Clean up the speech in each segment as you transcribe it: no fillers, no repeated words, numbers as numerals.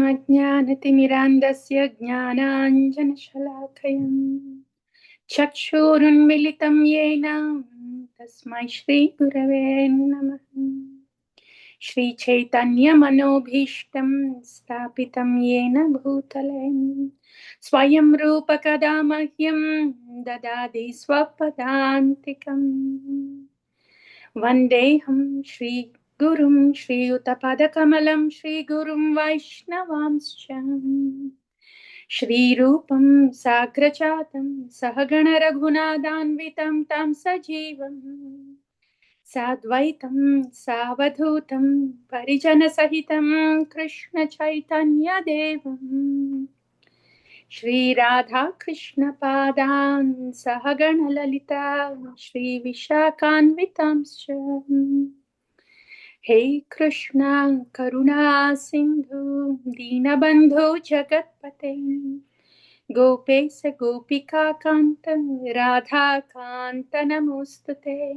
अज्ञानतिमिरान्धस्य ज्ञानाञ्जनशलाकया चक्षुरुन्मिलितं येन तस्मै श्रीगुरवे नमः। श्रीचैतन्यमनोभीष्टं स्थापितं येन भूतले स्वयं रूप कदा मह्यं ददाति स्वपदान्तिकम्। वन्देऽहं श्रीगुरुं श्रीयुतपदकमलं श्रीगुरुं वैष्णवांश्च श्रीरूपं साग्रजातं सहगण रघुनाथान्वितं तं सजीवं साद्वैतं सावधूतं परिजनसहितं कृष्ण चैतन्यदेवं श्रीराधा कृष्णपादान् सहगण ललिता श्रीविशाखान्वितांश्च। हे कृष्णा करुणा सिंधु दीनबंधु जगत्पते गोपेश गोपिका कांत राधा कांत नमोस्तुते।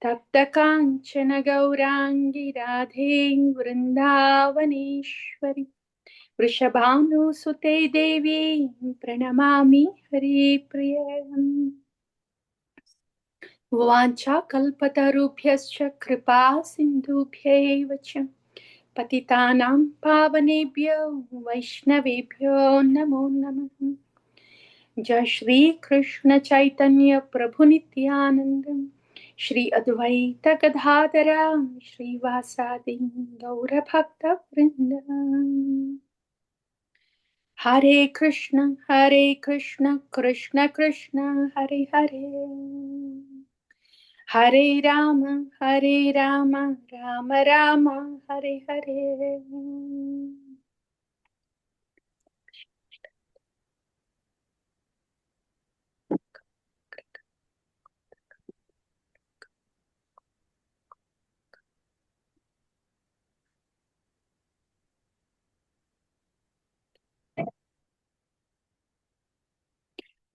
तप्त कांचन गौरांगी राधे वृंदावनेश्वरी वृषभानुसुते देवी प्रणमामि हरिप्रिये। वाञ्छाकल्पतरुभ्यश्च कृपा सिन्धुभ्यैव च पतितानां पावनेभ्यो वैष्णवेभ्यो नमो नमः। जय श्री कृष्ण चैतन्य प्रभु नित्यानंद श्री अद्वैत गदाधर श्रीवासादि गौरभक्त वृंद। हरे कृष्ण कृष्ण कृष्ण हरे हरे, हरे राम राम राम हरे हरे।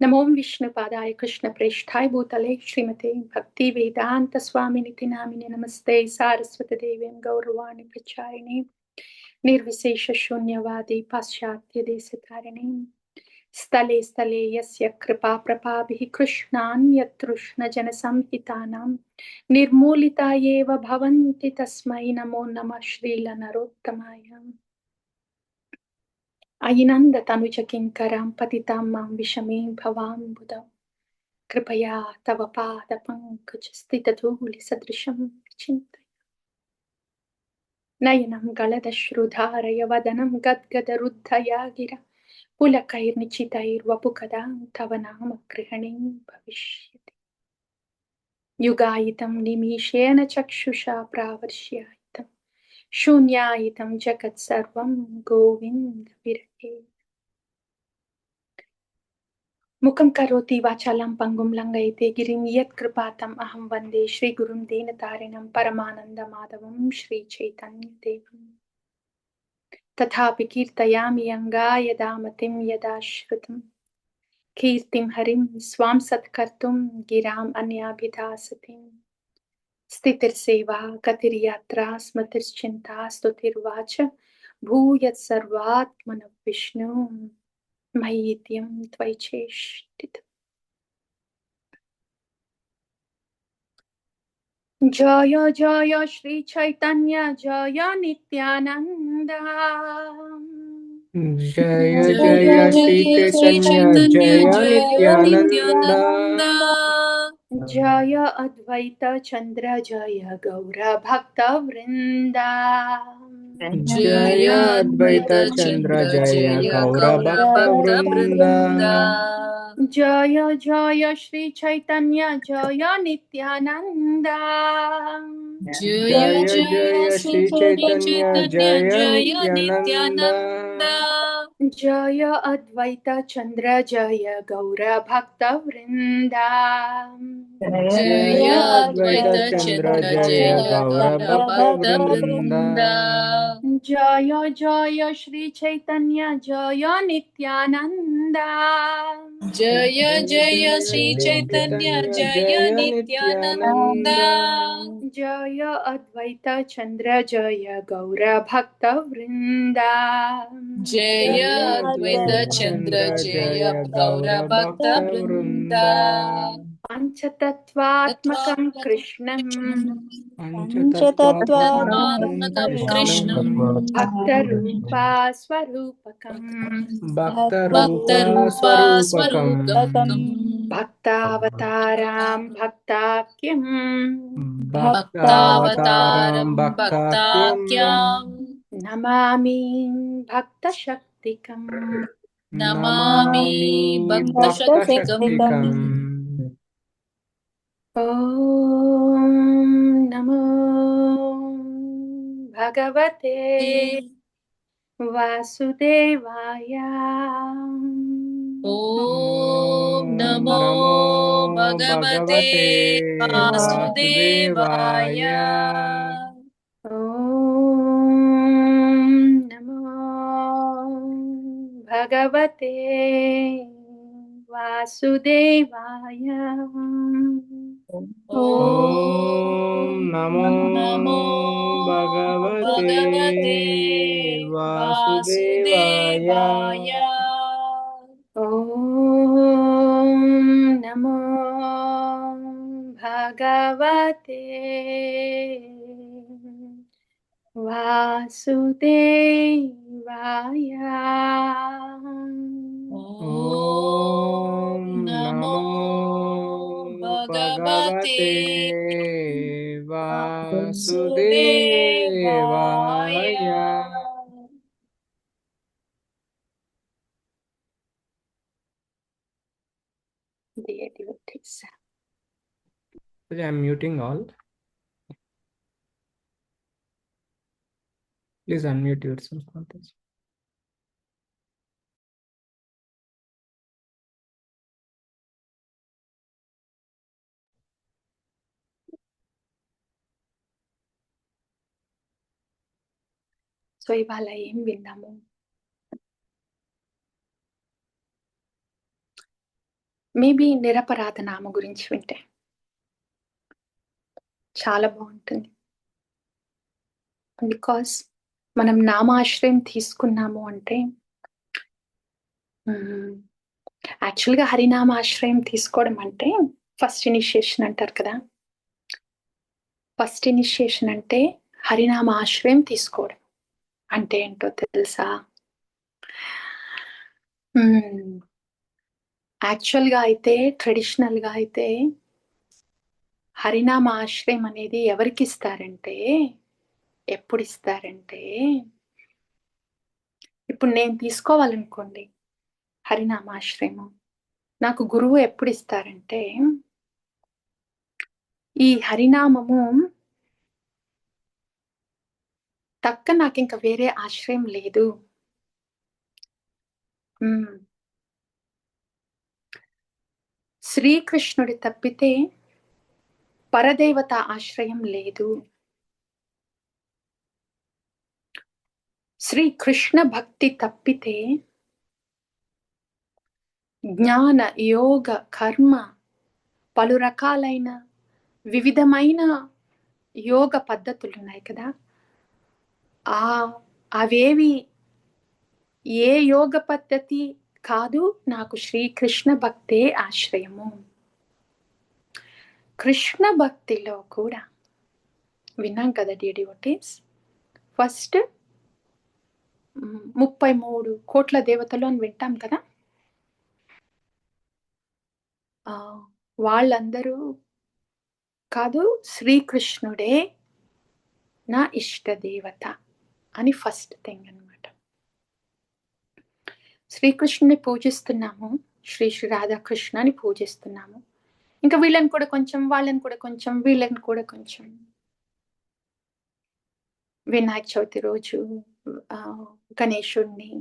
नमो विष्णुपादाय कृष्ण प्रेष्ठाय भूतले श्रीमते भक्ति वेदांत स्वामिनिति नामिने नमस्ते सारस्वती देवी गौरवाणी प्रचारिणे निर्विशेष शून्यवादी पाश्चात्य देशतारिणे स्थले स्थले यस्य कृपा प्रभाभिः कृष्णान्यतृष्ण जन संहितानां निर्मूलिता एव भवन्ति तस्मै नमो नमः श्रीलनरोत्तमाय। अयिनन्द तनुज किङ्करां पतितां मां विषमे भवाम्बुधौ कृपया तव पाद पंकज स्थितधूलि सदृशं चिन्तय नयनं गलदश्रुधारय वदनं गद्गदरुद्धया गिरा पुलकैर्निचितैर्वपुकदां तव नाम गृहणे भविष्यति। युगायितं निमीषेण चक्षुषा प्रावर्ष्यायितं शून्यायितं जगत्सर्वं गोविन्द विरहे। मुखं करोति वाचालं पंगुं लंघयते गिरिं यत्कृपातम् अहं वन्दे श्रीगुरुं दीनतारिणं परमानन्दमाधवं श्रीचैतन्यदेवं। तथापि कीर्तयामि अङ्गाय दामतिं यदा श्रुतं कीर्तिं हरिं स्वां सत्कर्तुं गिराम् अन्याभिधासतिं। स्थितिर्सेवा गतिर्यात्रा स्मृतिश्चिन्ता स्तुतिर्वाच भूयः सर्वात्मनः विष्णु मय्येत्यं त्वयि चेष्टितम्। जय जय श्री चैतन्य जय नित्यानंद जय जय श्री चैतन्य जय नित्यानंद। जय अद्वैत चंद्र जय गौर भक्त वृंदा। जय अद्वैत चंद्र जय गौर भक्त वृंद। जय जय श्री चैतन्य जय नित्यानंद। जय जय श्री चैतन्य जय नित्यानंद। जय अद्वैत चंद्र जय गौर भक्त वृंदा। जय अद्वैत चंद्र जय गौर भक्त वृंद। जय जय श्री चैतन्य जय नित्यानंद। जय जय श्री चैतन्य जय नित्यानंद। जय अद्वैत चंद्र जय गौर भक्त वृंदा जय अद्वैत चंद्र जय गौर भक्त वृंदा पंचतत्वात्मकं कृष्णं पंचतत्वात्मकं कृष्णं भक्तरूपा स्वरूपकं भक्तरूपा स्वरूपकं भक्तावतारां भक्ताख्यं भक्तावतारं भक्ताख्यं नमामि भक्तशक्तिकम् नमामि भक्तशक्तिकम् ॐ नमो भगवते वासुदेवाय ॐ नमो भगवते वासुदेवाय ॐ नमो भगवते वासुदेवाय ॐ नमो भगवते वासुदेवाय ॐ नमो भगवते वासुदेवाय ॐ नमो भगवते वासुदेवाय Dear devotees. I'm muting all. Please unmute yourself for this. So ఇవాళ ఏం విన్నాము? మేబీ నిరపరాధ నామ గురించి వింటే చాలా బాగుంటుంది. బికాస్ మనం నామాశ్రయం తీసుకున్నాము అంటే యాక్చువల్గా హరినామాశ్రయం తీసుకోవడం అంటే ఫస్ట్ ఇనిషియేషన్ అంటారు కదా. ఫస్ట్ ఇనిషియేషన్ అంటే హరినామాశ్రయం తీసుకోవడం అంటే ఏంటో తెలుసా? యాక్చువల్గా అయితే ట్రెడిషనల్గా అయితే హరినామ ఆశ్రయం అనేది ఎవరికి ఇస్తారంటే, ఎప్పుడు ఇస్తారంటే, ఇప్పుడు నేను తీసుకోవాలనుకోండి హరినామాశ్రయము, నాకు గురువు ఎప్పుడు ఇస్తారంటే, ఈ హరినామము తక్క నాకు ఇంకా వేరే ఆశ్రయం లేదు, శ్రీకృష్ణుడి తప్పితే పరదేవత ఆశ్రయం లేదు, శ్రీకృష్ణ భక్తి తప్పితే జ్ఞాన యోగ కర్మ పలు రకాలైన వివిధమైన యోగ పద్ధతులు ఉన్నాయి కదా, అవేవి ఏ యోగ పద్ధతి కాదు, నాకు శ్రీకృష్ణ భక్తే ఆశ్రయము. కృష్ణ భక్తిలో కూడా విన్నాం కదా డియర్ డివోటీస్, ఫస్ట్ 33 కోట్ల దేవతలు అని వింటాం కదా, వాళ్ళందరూ కాదు, శ్రీకృష్ణుడే నా ఇష్ట దేవత అని ఫస్ట్ థింగ్ అన్నమాట. శ్రీకృష్ణుని పూజిస్తున్నాము, శ్రీ శ్రీ రాధాకృష్ణ అని పూజిస్తున్నాము, ఇంకా వీళ్ళని కూడా కొంచెం, వాళ్ళని కూడా కొంచెం, వీళ్ళని కూడా కొంచెం. వినాయక చవితి రోజు గణేశుణ్ణి,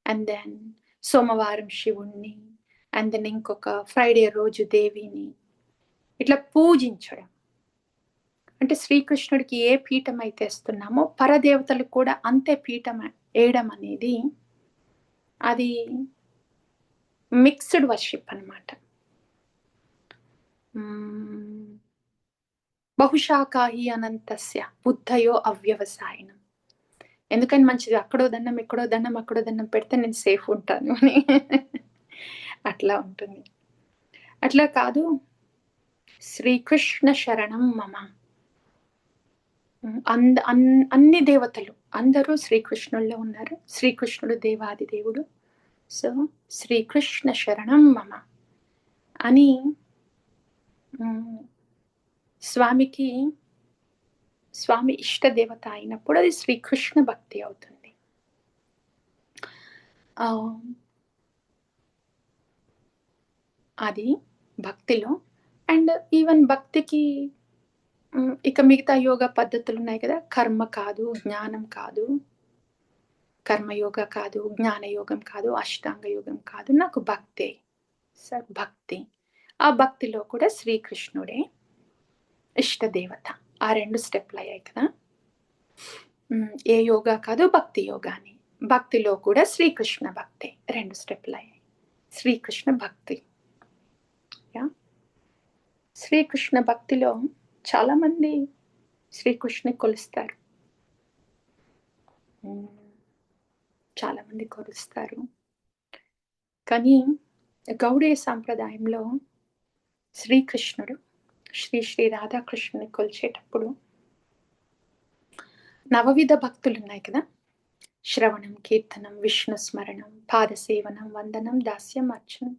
అండ్ దెన్ సోమవారం శివుణ్ణి, అండ్ దెన్ ఇంకొక ఫ్రైడే రోజు దేవిని ఇట్లా పూజించడం. అంటే శ్రీకృష్ణుడికి ఏ పీఠం అయితే ఇస్తున్నామో పరదేవతలకు కూడా అంతే పీఠం వేయడం అనేది అది మిక్స్డ్ వర్షిప్ అన్నమాట. బహుశాఖాహి అనంతస్య బుద్ధయో అవ్యవసాయనం. ఎందుకని మంచిది అక్కడో దండం ఎక్కడో దండం అక్కడో దండం పెడితే నేను సేఫ్ ఉంటాను అని అట్లా ఉంటుంది. అట్లా కాదు, శ్రీకృష్ణ శరణం మమ. అన్ని దేవతలు అందరూ శ్రీకృష్ణుల్లో ఉన్నారు. శ్రీకృష్ణుడు దేవాది దేవుడు. సో శ్రీకృష్ణ శరణం మమ అని స్వామి ఇష్ట దేవత అయినప్పుడు అది శ్రీకృష్ణ భక్తి అవుతుంది. అది భక్తిలో. అండ్ ఈవెన్ భక్తికి ఇక మిగతా యోగా పద్ధతులు ఉన్నాయి కదా, కర్మ కాదు, జ్ఞానం కాదు, కర్మయోగ కాదు, జ్ఞానయోగం కాదు, అష్టాంగ యోగం కాదు, నాకు భక్తే సార్ భక్తి. ఆ భక్తిలో కూడా శ్రీకృష్ణుడే ఇష్టదేవత. ఆ 2 స్టెప్లు అయ్యాయి కదా. ఏ యోగా కాదు, భక్తి యోగాని. భక్తిలో కూడా శ్రీకృష్ణ భక్తి 2 స్టెప్లు అయ్యాయి. శ్రీకృష్ణ భక్తి. శ్రీకృష్ణ భక్తిలో చాలా మంది శ్రీకృష్ణుని కొలుస్తారు, చాలా మంది కొలుస్తారు. కానీ గౌడీయ సాంప్రదాయంలో శ్రీకృష్ణుడు శ్రీ రాధాకృష్ణుని కొలిచేటప్పుడు నవవిధ భక్తులు ఉన్నాయి కదా. శ్రవణం, కీర్తనం, విష్ణు స్మరణం, పాదసేవనం, వందనం, దాస్యం, అర్చనం,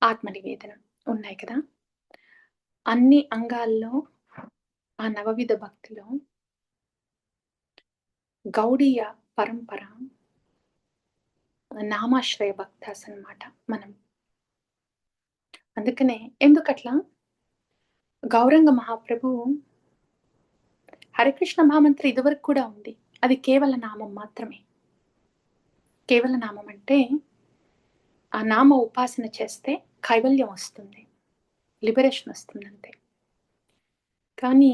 ఆత్మనివేదనం ఉన్నాయి కదా. అన్ని అంగాల్లో ఆ నవవిధ భక్తిలో గౌడీయ పరంపర నామాశ్రయ భక్తాస్ అన్నమాట మనం. అందుకనే ఎందుకట్లా గౌరంగ మహాప్రభు హరికృష్ణ మహామంత్రి ఇదివరకు కూడా ఉంది, అది కేవల నామం మాత్రమే. కేవల నామం అంటే ఆ నామ ఉపాసన చేస్తే కైవల్యం వస్తుంది, లిబరేషన్ వస్తుంది అంతే. కానీ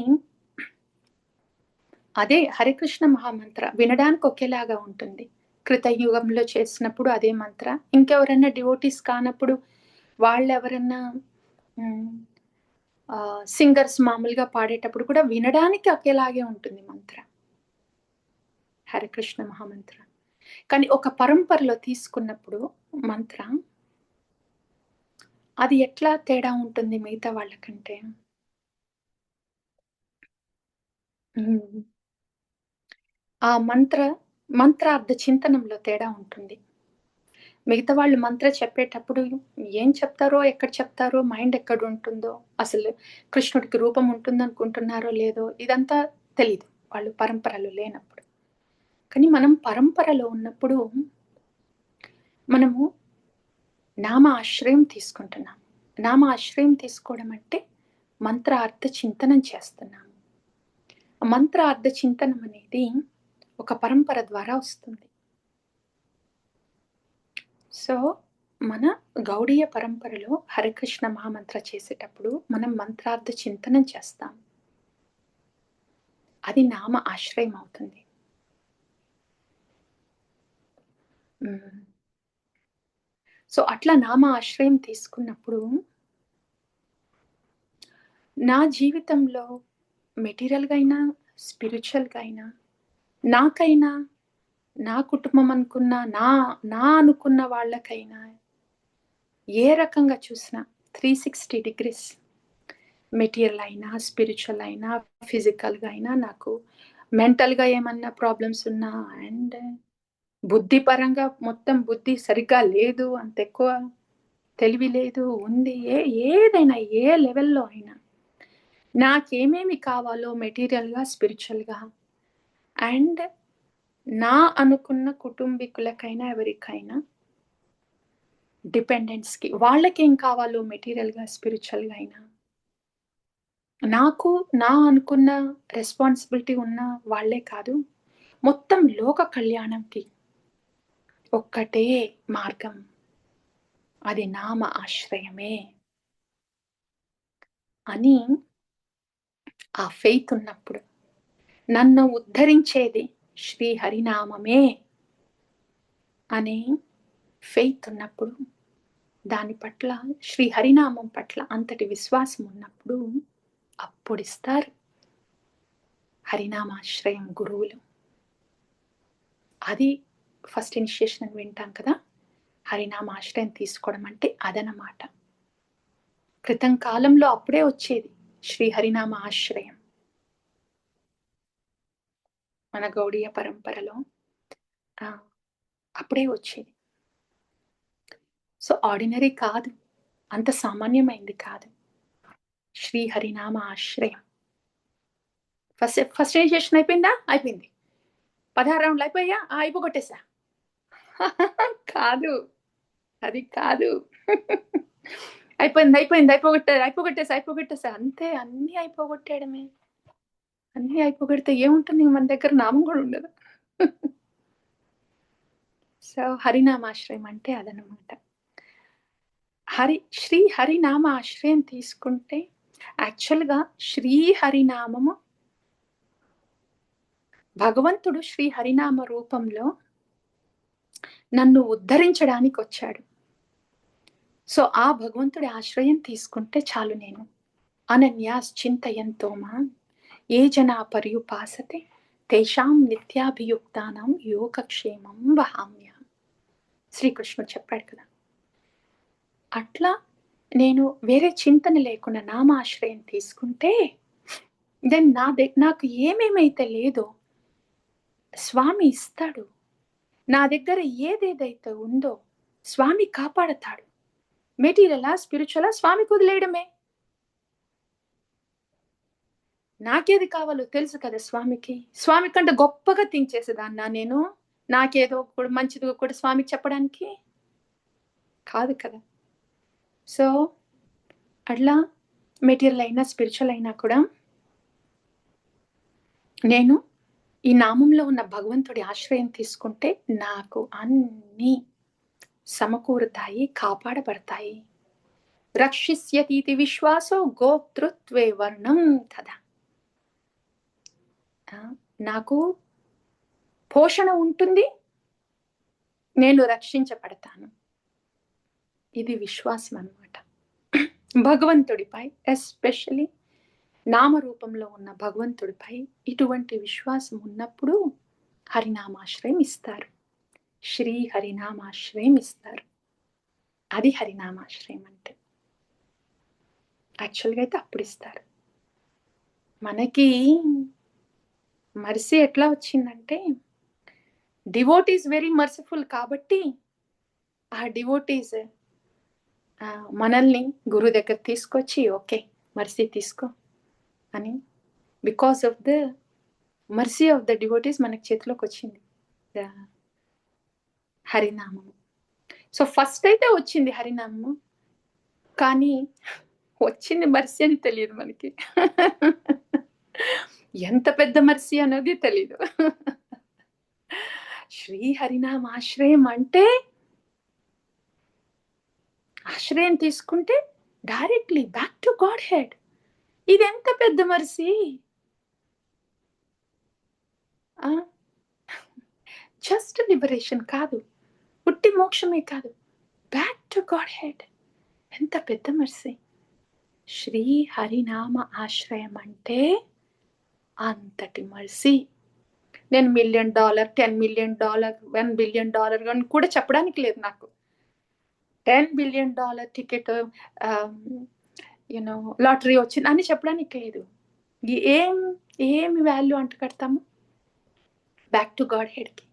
అదే హరికృష్ణ మహామంత్ర వినడానికి ఒకేలాగా ఉంటుంది. కృతయుగంలో చేసినప్పుడు అదే మంత్ర, ఇంకెవరన్నా డివోటీస్ కానప్పుడు వాళ్ళు ఎవరన్నా సింగర్స్ మామూలుగా పాడేటప్పుడు కూడా వినడానికి ఒకేలాగే ఉంటుంది మంత్ర, హరికృష్ణ మహామంత్ర. కానీ ఒక పరంపరలో తీసుకున్నప్పుడు మంత్ర అది ఎట్లా తేడా ఉంటుంది మిగతా వాళ్ళకంటే, ఆ మంత్రార్థ చింతనంలో తేడా ఉంటుంది. మిగతా వాళ్ళు మంత్ర చెప్పేటప్పుడు ఏం చెప్తారో, ఎక్కడ చెప్తారో, మైండ్ ఎక్కడ ఉంటుందో, అసలు కృష్ణుడికి రూపం ఉంటుంది అనుకుంటున్నారో లేదో ఇదంతా తెలీదు వాళ్ళు పరంపరలో లేనప్పుడు. కానీ మనం పరంపరలో ఉన్నప్పుడు మనము నామ ఆశ్రయం తీసుకుంటున్నాం. నామ ఆశ్రయం తీసుకోవడం అంటే మంత్ర అర్థ చింతనం చేస్తున్నాము. మంత్ర అర్థ చింతనం అనేది ఒక పరంపర ద్వారా వస్తుంది. సో మన గౌడీయ పరంపరలో హరికృష్ణ మహామంత్ర చేసేటప్పుడు మనం మంత్రార్థ చింతనం చేస్తాం, అది నామ ఆశ్రయం అవుతుంది. సో అట్లా నామ ఆశ్రయం తీసుకున్నప్పుడు నా జీవితంలో మెటీరియల్గా అయినా స్పిరిచువల్గా అయినా, నాకైనా, నా కుటుంబం అనుకున్న నా అనుకున్న వాళ్ళకైనా, ఏ రకంగా చూసినా 360 degrees మెటీరియల్ అయినా, స్పిరిచువల్ అయినా, ఫిజికల్గా అయినా, నాకు మెంటల్గా ఏమన్నా ప్రాబ్లమ్స్ ఉన్నా, అండ్ బుద్ధి పరంగా మొత్తం బుద్ధి సరిగ్గా లేదు, అంత ఎక్కువ తెలివి లేదు, ఉంది, ఏదైనా ఏ లెవెల్లో అయినా నాకేమేమి కావాలో మెటీరియల్గా, స్పిరిచువల్గా, అండ్ నా అనుకున్న కుటుంబీకులకైనా ఎవరికైనా డిపెండెంట్స్కి వాళ్ళకేం కావాలో మెటీరియల్గా, స్పిరిచువల్గా అయినా, నాకు నా అనుకున్న రెస్పాన్సిబిలిటీ ఉన్న వాళ్ళే కాదు, మొత్తం లోక కళ్యాణంకి ఒక్కటే మార్గం, అది నామ ఆశ్రయమే అని ఆ ఫెయిత్ ఉన్నప్పుడు, నన్ను ఉద్ధరించేది శ్రీ హరినామమే అనే ఫెయిత్ ఉన్నప్పుడు, దాని పట్ల శ్రీ హరినామం పట్ల అంతటి విశ్వాసం ఉన్నప్పుడు అప్పుడు ఇస్తారు హరినామాశ్రయం గురువులు. అది ఫస్ట్ ఇనిషియేషన్ అని వింటాం కదా. హరినామాశ్రయం తీసుకోవడం అంటే అదనమాట. క్రితం కాలంలో అప్పుడే వచ్చేది శ్రీ హరినామ ఆశ్రయం మన గౌడీయ పరంపరలో అప్పుడే వచ్చేది. సో ఆర్డినరీ కాదు, అంత సామాన్యమైంది కాదు. శ్రీ హరినామ ఆశ్రయం ఫస్ట్ ఇనిషియేషన్ అయిపోయిందా? అయిపోయింది. 16 రౌండ్లు అయిపోయా? అయిపోగొట్టేసా? కాదు, అది కాదు. అయిపోయింది అయిపోగొట్టేసా అంతే. అన్ని అయిపోగొట్టేయడమే. అన్ని అయిపోగొడితే ఏముంటుంది? మన దగ్గర నామం కూడా ఉండదు. సో హరినామాశ్రయం అంటే అదనమాట. శ్రీ హరినామ ఆశ్రయం తీసుకుంటే యాక్చువల్గా శ్రీ హరినామము భగవంతుడు శ్రీ హరినామ రూపంలో నన్ను ఉద్ధరించడానికి వచ్చాడు. సో ఆ భగవంతుడి ఆశ్రయం తీసుకుంటే చాలు. నేను అనన్యాస్ చింతయంతో మాం ఏ జనా పర్యుపాసతే తేషాం నిత్యాభియుక్తానం యోగక్షేమం వహామ్య. శ్రీకృష్ణుడు చెప్పాడు కదా. అట్లా నేను వేరే చింతన లేకుండా నామాశ్రయం తీసుకుంటే దెన్ నాకు ఏమేమైతే లేదో స్వామి ఇస్తాడు. నా దగ్గర ఏదేదైతే ఉందో స్వామి కాపాడతాడు. మెటీరియలా స్పిరిచువలా స్వామికి వదిలేయడమే. నాకేది కావాలో తెలుసు కదా స్వామికి. స్వామి కంటే గొప్పగా థింక్ చేసేదాన్నా నేను? నాకేదో కూడా మంచిది కూడా స్వామికి చెప్పడానికి కాదు కదా. సో అట్లా మెటీరియల్ అయినా స్పిరిచువల్ అయినా కూడా నేను ఈ నామంలో ఉన్న భగవంతుడి ఆశ్రయం తీసుకుంటే నాకు అన్నీ సమకూరుతాయి, కాపాడబడతాయి. రక్షిష్యతీతి విశ్వాసో గోప్తృత్వే వర్ణం తదా. నాకు పోషణ ఉంటుంది, నేను రక్షించబడతాను. ఇది విశ్వాసం అన్నమాట భగవంతుడిపై. ఎస్పెషలీ నామరూపంలో ఉన్న భగవంతుడిపై ఇటువంటి విశ్వాసం ఉన్నప్పుడు హరినామాశ్రయం ఇస్తారు. శ్రీ హరినామాశ్రయం ఇస్తారు. అది హరినామాశ్రయం అంటే. యాక్చువల్గా అయితే అప్పుడు ఇస్తారు. మనకి మర్సీ ఎట్లా వచ్చిందంటే డివోటీస్ వెరీ మర్సిఫుల్ కాబట్టి ఆ డివోటీస్ మనల్ని గురువు దగ్గర తీసుకొచ్చి ఓకే మర్సీ తీసుకో అని, because of the mercy of the devotees మనకి చేతిలోకి వచ్చింది హరినామము. సో ఫస్ట్ అయితే వచ్చింది హరినామము, కానీ వచ్చింది మర్సీ అని తెలియదు మనకి. ఎంత పెద్ద మర్సీ అనేది తెలీదు. శ్రీ హరినామ ఆశ్రయం అంటే ఆశ్రయం తీసుకుంటే directly back to God head. ఇది ఎంత పెద్ద మర్సీ. జస్ట్ లిబరేషన్ కాదు, పుట్టి మోక్షమే కాదు, బ్యాక్ టు గాడ్ హెడ్. ఎంత పెద్ద మర్సీ. శ్రీ హరినామ ఆశ్రయం అంటే అంతటి మర్సీ. నేను $1 million, $10 million, $1 billion అని కూడా చెప్పడానికి లేదు నాకు. $10 billion టికెట్ లాటరీ వచ్చింది అని చెప్పడానికి లేదు. ఏమి వాల్యూ అంట కడతాము? బ్యాక్ టు గాడ్ హెడ్కి.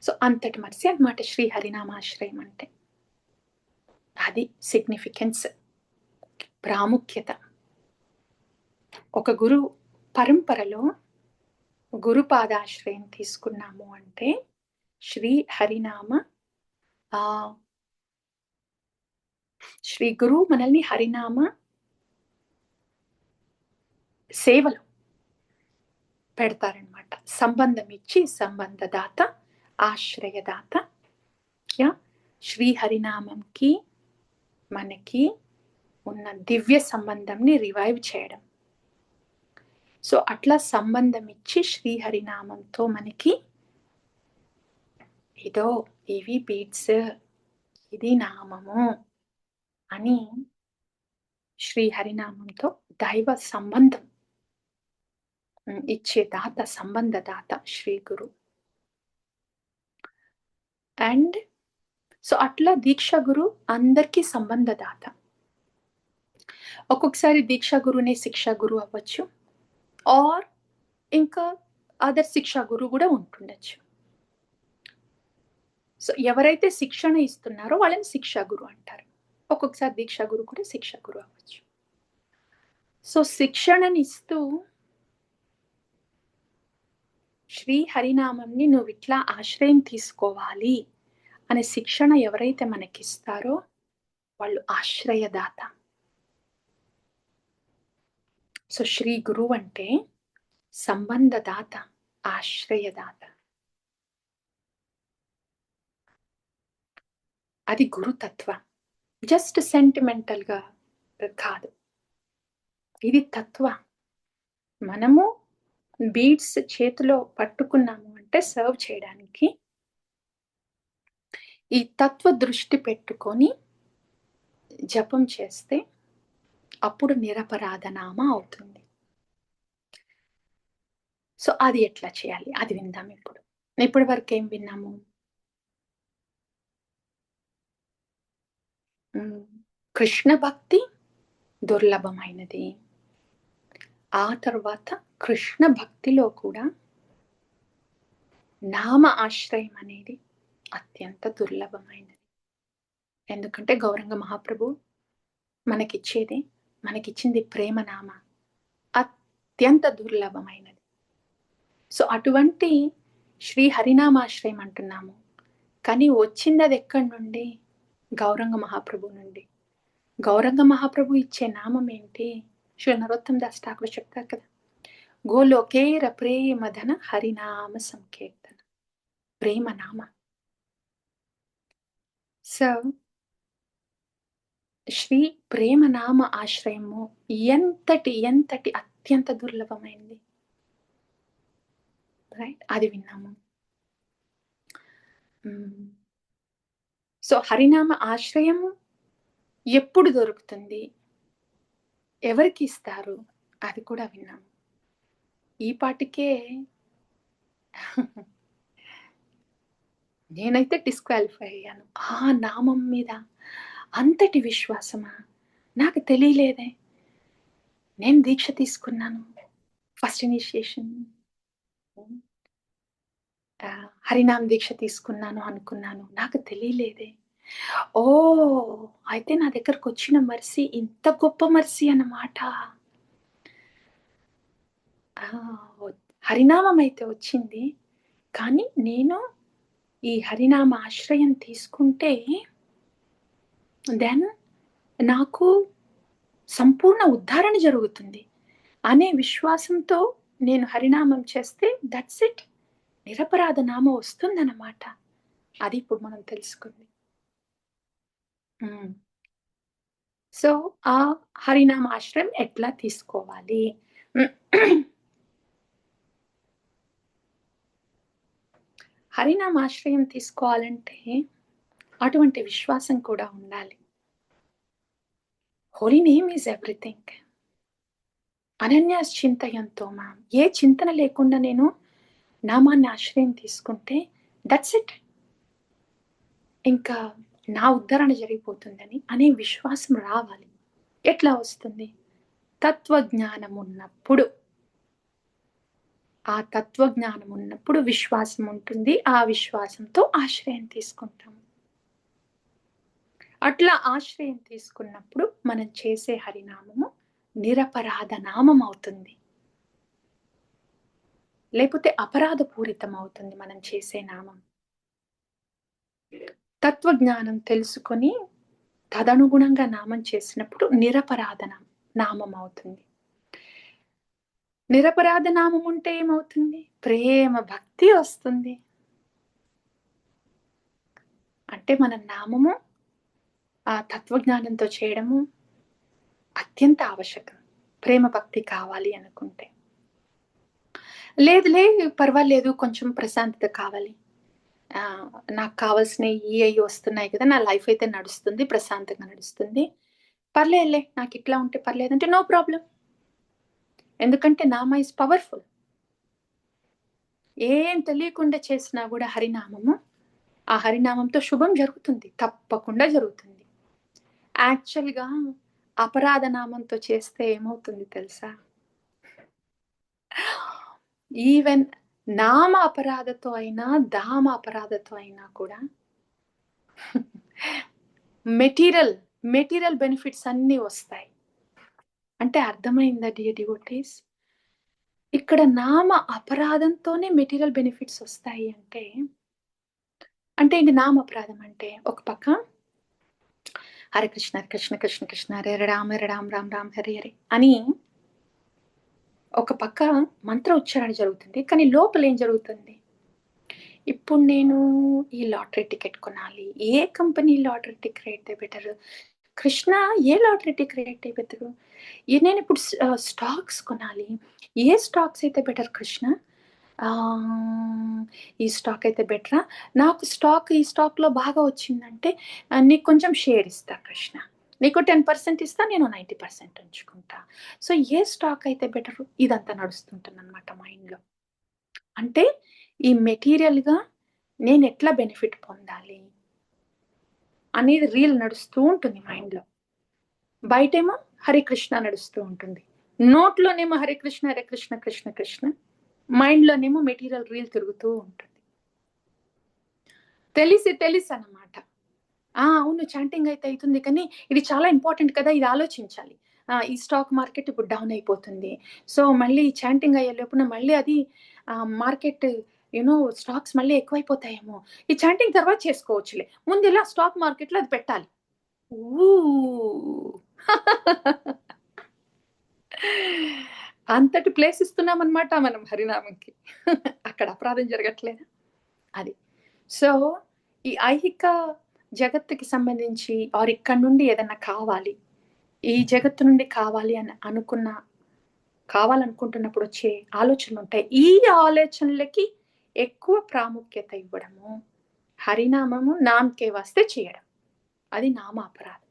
సో అంతటి మర్సీ అన్నమాట శ్రీ హరినామాశ్రయం అంటే. అది సిగ్నిఫికెన్స్, ప్రాముఖ్యత. ఒక గురు పరంపరలో గురుపాదాశ్రయం తీసుకున్నాము అంటే శ్రీ హరినామ శ్రీ గురువు మనల్ని హరినామ సేవలు పెడతారనమాట. సంబంధం ఇచ్చి సంబంధదాత, ఆశ్రయదాత. శ్రీ హరినామంకి మనకి ఉన్న దివ్య సంబంధంని రివైవ్ చేయడం. సో అట్లా సంబంధం ఇచ్చి శ్రీ హరినామంతో మనకి ఇవి బీట్స్, ఇది నామము అని శ్రీ హరినామంతో దైవ సంబంధం ఇచ్చే దాత, సంబంధ దాత శ్రీ గురు. అండ్ సో అట్లా దీక్షా గురు అందరికీ సంబంధ దాత. ఒక్కొక్కసారి దీక్షా గురునే శిక్షా గురు అవ్వచ్చు, ఆర్ ఇంకా అదర్ శిక్షా గురు కూడా ఉంటుండొచ్చు. సో ఎవరైతే శిక్షణ ఇస్తున్నారో వాళ్ళని శిక్షా గురు అంటారు. ఒక్కొక్కసారి దీక్షా గురు కూడా శిక్షా గురు అవ్వచ్చు. సో శిక్షణని ఇస్తూ శ్రీ హరినామంని నువ్వు ఇట్లా ఆశ్రయం తీసుకోవాలి అనే శిక్షణ ఎవరైతే మనకిస్తారో వాళ్ళు ఆశ్రయదాత. సో శ్రీ గురువు అంటే సంబంధదాత, ఆశ్రయదాత. అది గురుతత్వ. జస్ట్ సెంటిమెంటల్ గా కాదు, ఇది తత్వ. మనము బీడ్స్ చేతిలో పట్టుకున్నాము అంటే సర్వ్ చేయడానికి ఈ తత్వ దృష్టి పెట్టుకొని జపం చేస్తే అప్పుడు నిరపరాధ నామ అవుతుంది. సో అది ఎట్లా చేయాలి అది విందాం ఇప్పుడు. ఇప్పటి వరకు ఏం విన్నాము? కృష్ణ భక్తి దుర్లభమైనది. ఆ తర్వాత కృష్ణ భక్తిలో కూడా నామ ఆశ్రయం అనేది అత్యంత దుర్లభమైనది. ఎందుకంటే గౌరంగ మహాప్రభు మనకిచ్చింది ప్రేమనామ, అత్యంత దుర్లభమైనది. సో అటువంటి శ్రీ హరినామాశ్రయం అంటున్నాము, కానీ వచ్చింది అది ఎక్కడి నుండి? గౌరంగ మహాప్రభు నుండి. గౌరంగ మహాప్రభు ఇచ్చే నామం ఏంటి? శ్రీ నరోత్తమ దాస్ ఠాకూర్ చెప్తారు కదా, గోలోకేర ప్రేమధన హరినామ సంకీర్తన, ప్రేమనామ. సో శ్రీ ప్రేమనామ ఆశ్రయము ఎంతటి అత్యంత దుర్లభమైంది. రైట్, అది విన్నాము. సో హరినామ ఆశ్రయం ఎప్పుడు దొరుకుతుంది, ఎవరికి ఇస్తారు, అది కూడా విన్నాము. ఈ పాటికే నేనైతే డిస్క్వాలిఫై అయ్యాను. ఆ నామం మీద అంతటి విశ్వాసమా, నాకు తెలియలేదే. నేను దీక్ష తీసుకున్నాను, ఫస్ట్ ఇనిషియేషన్ హరినామ దీక్ష తీసుకున్నాను అనుకున్నాను, నాకు తెలియలేదే. ఓ అయితే నా దగ్గరకు వచ్చిన మర్సీ ఇంత గొప్ప మర్సీ అన్నమాట. హరినామం అయితే వచ్చింది, కానీ నేను ఈ హరినామ ఆశ్రయం తీసుకుంటే దెన్ నాకు సంపూర్ణ ఉద్ధారణ జరుగుతుంది అనే విశ్వాసంతో నేను హరినామం చేస్తే దట్స్ ఇట్, నిరపరాధ నామం వస్తుందన్నమాట. అది ఇప్పుడు మనం తెలుసుకుంది. సో ఆ హరినామ ఆశ్రయం ఎట్లా తీసుకోవాలి? హరినామ ఆశ్రయం తీసుకోవాలంటే అటువంటి విశ్వాసం కూడా ఉండాలి. Holy name is everything. అనన్యాస్ చింతయంతో మాం, ఏ చింతన లేకుండా నేను నామాన్ని ఆశ్రయం తీసుకుంటే దట్స్ ఇట్, ఇంకా నా ఉద్ధరణ జరిగిపోతుందని అనే విశ్వాసం రావాలి. ఎట్లా వస్తుంది? తత్వజ్ఞానం ఉన్నప్పుడు. ఆ తత్వజ్ఞానం ఉన్నప్పుడు విశ్వాసం ఉంటుంది, ఆ విశ్వాసంతో ఆశ్రయం తీసుకుంటాం. అట్లా ఆశ్రయం తీసుకున్నప్పుడు మనం చేసే హరినామము నిరపరాధ నామం అవుతుంది, లేకపోతే అపరాధ పూరితం అవుతుంది మనం చేసే నామం. తత్వజ్ఞానం తెలుసుకొని తదనుగుణంగా నామం చేసినప్పుడు నిరపరాధ నామం అవుతుంది. నిరపరాధ నామం ఉంటే ఏమవుతుంది? ప్రేమ భక్తి వస్తుంది. అంటే మన నామము ఆ తత్వజ్ఞానంతో చేయడము అత్యంత ఆవశ్యకం. ప్రేమ భక్తి కావాలి అనుకుంటే. లేదు పర్వాలేదు, కొంచెం ప్రశాంతత కావాలి, నాకు కావాల్సిన అవి వస్తున్నాయి కదా, నా లైఫ్ అయితే నడుస్తుంది, ప్రశాంతంగా నడుస్తుంది, పర్లేదులే, నాకు ఇట్లా ఉంటే పర్లేదంటే నో ప్రాబ్లం. ఎందుకంటే నామ ఇస్ పవర్ఫుల్. ఏం తెలియకుండా చేసినా కూడా హరినామము, ఆ హరినామంతో శుభం జరుగుతుంది, తప్పకుండా జరుగుతుంది. యాక్చువల్గా అపరాధ నామంతో చేస్తే ఏమవుతుంది తెలుసా? ఈవెన్ నామ అపరాధతో అయినా దామ అపరాధతో అయినా కూడా మెటీరియల్ బెనిఫిట్స్ అన్నీ వస్తాయి. అంటే అర్థమైందా డివోటీస్? ఇక్కడ నామ అపరాధంతోనే మెటీరియల్ బెనిఫిట్స్ వస్తాయి అంటే ఏంటి? నామ అపరాధం అంటే ఒక పక్క హరే కృష్ణ హరే కృష్ణ కృష్ణ కృష్ణ హరే హరే రామ హరే రామ రామ రామ హరే హరే అని ఒక పక్క మంత్ర ఉచ్చారణ జరుగుతుంది, కానీ లోపల ఏం జరుగుతుంది? ఇప్పుడు నేను ఈ లాటరీ టికెట్ కొనాలి, ఏ కంపెనీ లాటరీ టికెట్ అయితే బెటర్? కృష్ణ, ఏ లాటరీ టికెట్ అయితే బెటరు? నేను ఇప్పుడు స్టాక్స్ కొనాలి, ఏ స్టాక్స్ అయితే బెటర్ కృష్ణ? ఈ స్టాక్ అయితే బెటరా? నాకు ఈ స్టాక్లో బాగా వచ్చిందంటే నీకు కొంచెం షేర్ ఇస్తా కృష్ణ, నీకు 10% ఇస్తా, నేను 90% ఉంచుకుంటా. సో ఏ స్టాక్ అయితే బెటరు? ఇదంతా నడుస్తుంటుంది అనమాట మైండ్లో. అంటే ఈ మెటీరియల్గా నేను ఎట్లా బెనిఫిట్ పొందాలి అనేది రీల్ నడుస్తూ ఉంటుంది మైండ్లో. బయటేమో హరే కృష్ణ నడుస్తూ ఉంటుంది, నోట్లోనేమో హరే కృష్ణ హరే కృష్ణ కృష్ణ కృష్ణ, మైండ్లోనేమో మెటీరియల్ రీల్ తిరుగుతూ ఉంటుంది. తెలిసి అన్నమాట. అవును చాంటింగ్ అయితే అవుతుంది, కానీ ఇది చాలా ఇంపార్టెంట్ కదా, ఇది ఆలోచించాలి. ఈ స్టాక్ మార్కెట్ ఇప్పుడు డౌన్ అయిపోతుంది, సో మళ్ళీ చాంటింగ్ అయ్యే లోపున మళ్ళీ అది మార్కెట్ స్టాక్స్ మళ్ళీ ఎక్కువైపోతాయేమో, ఈ చాంటింగ్ తర్వాత చేసుకోవచ్చులే, ముందు ఇలా స్టాక్ మార్కెట్లో అది పెట్టాలి. అంతటి ప్లేస్ ఇస్తున్నాం అనమాట మనం హరినామంకి. అక్కడ అపరాధం జరగట్లేదా? అది. సో ఈ ఐహిక జగత్తుకి సంబంధించి ఆర్ ఇక్కడ నుండి ఏదన్నా కావాలి, ఈ జగత్తు నుండి కావాలి అని కావాలనుకుంటున్నప్పుడు వచ్చే ఆలోచనలు ఉంటాయి. ఈ ఆలోచనలకి ఎక్కువ ప్రాముఖ్యత ఇవ్వడము, హరినామము నామకే వస్తే చేయడం, అది నామ అపరాధం.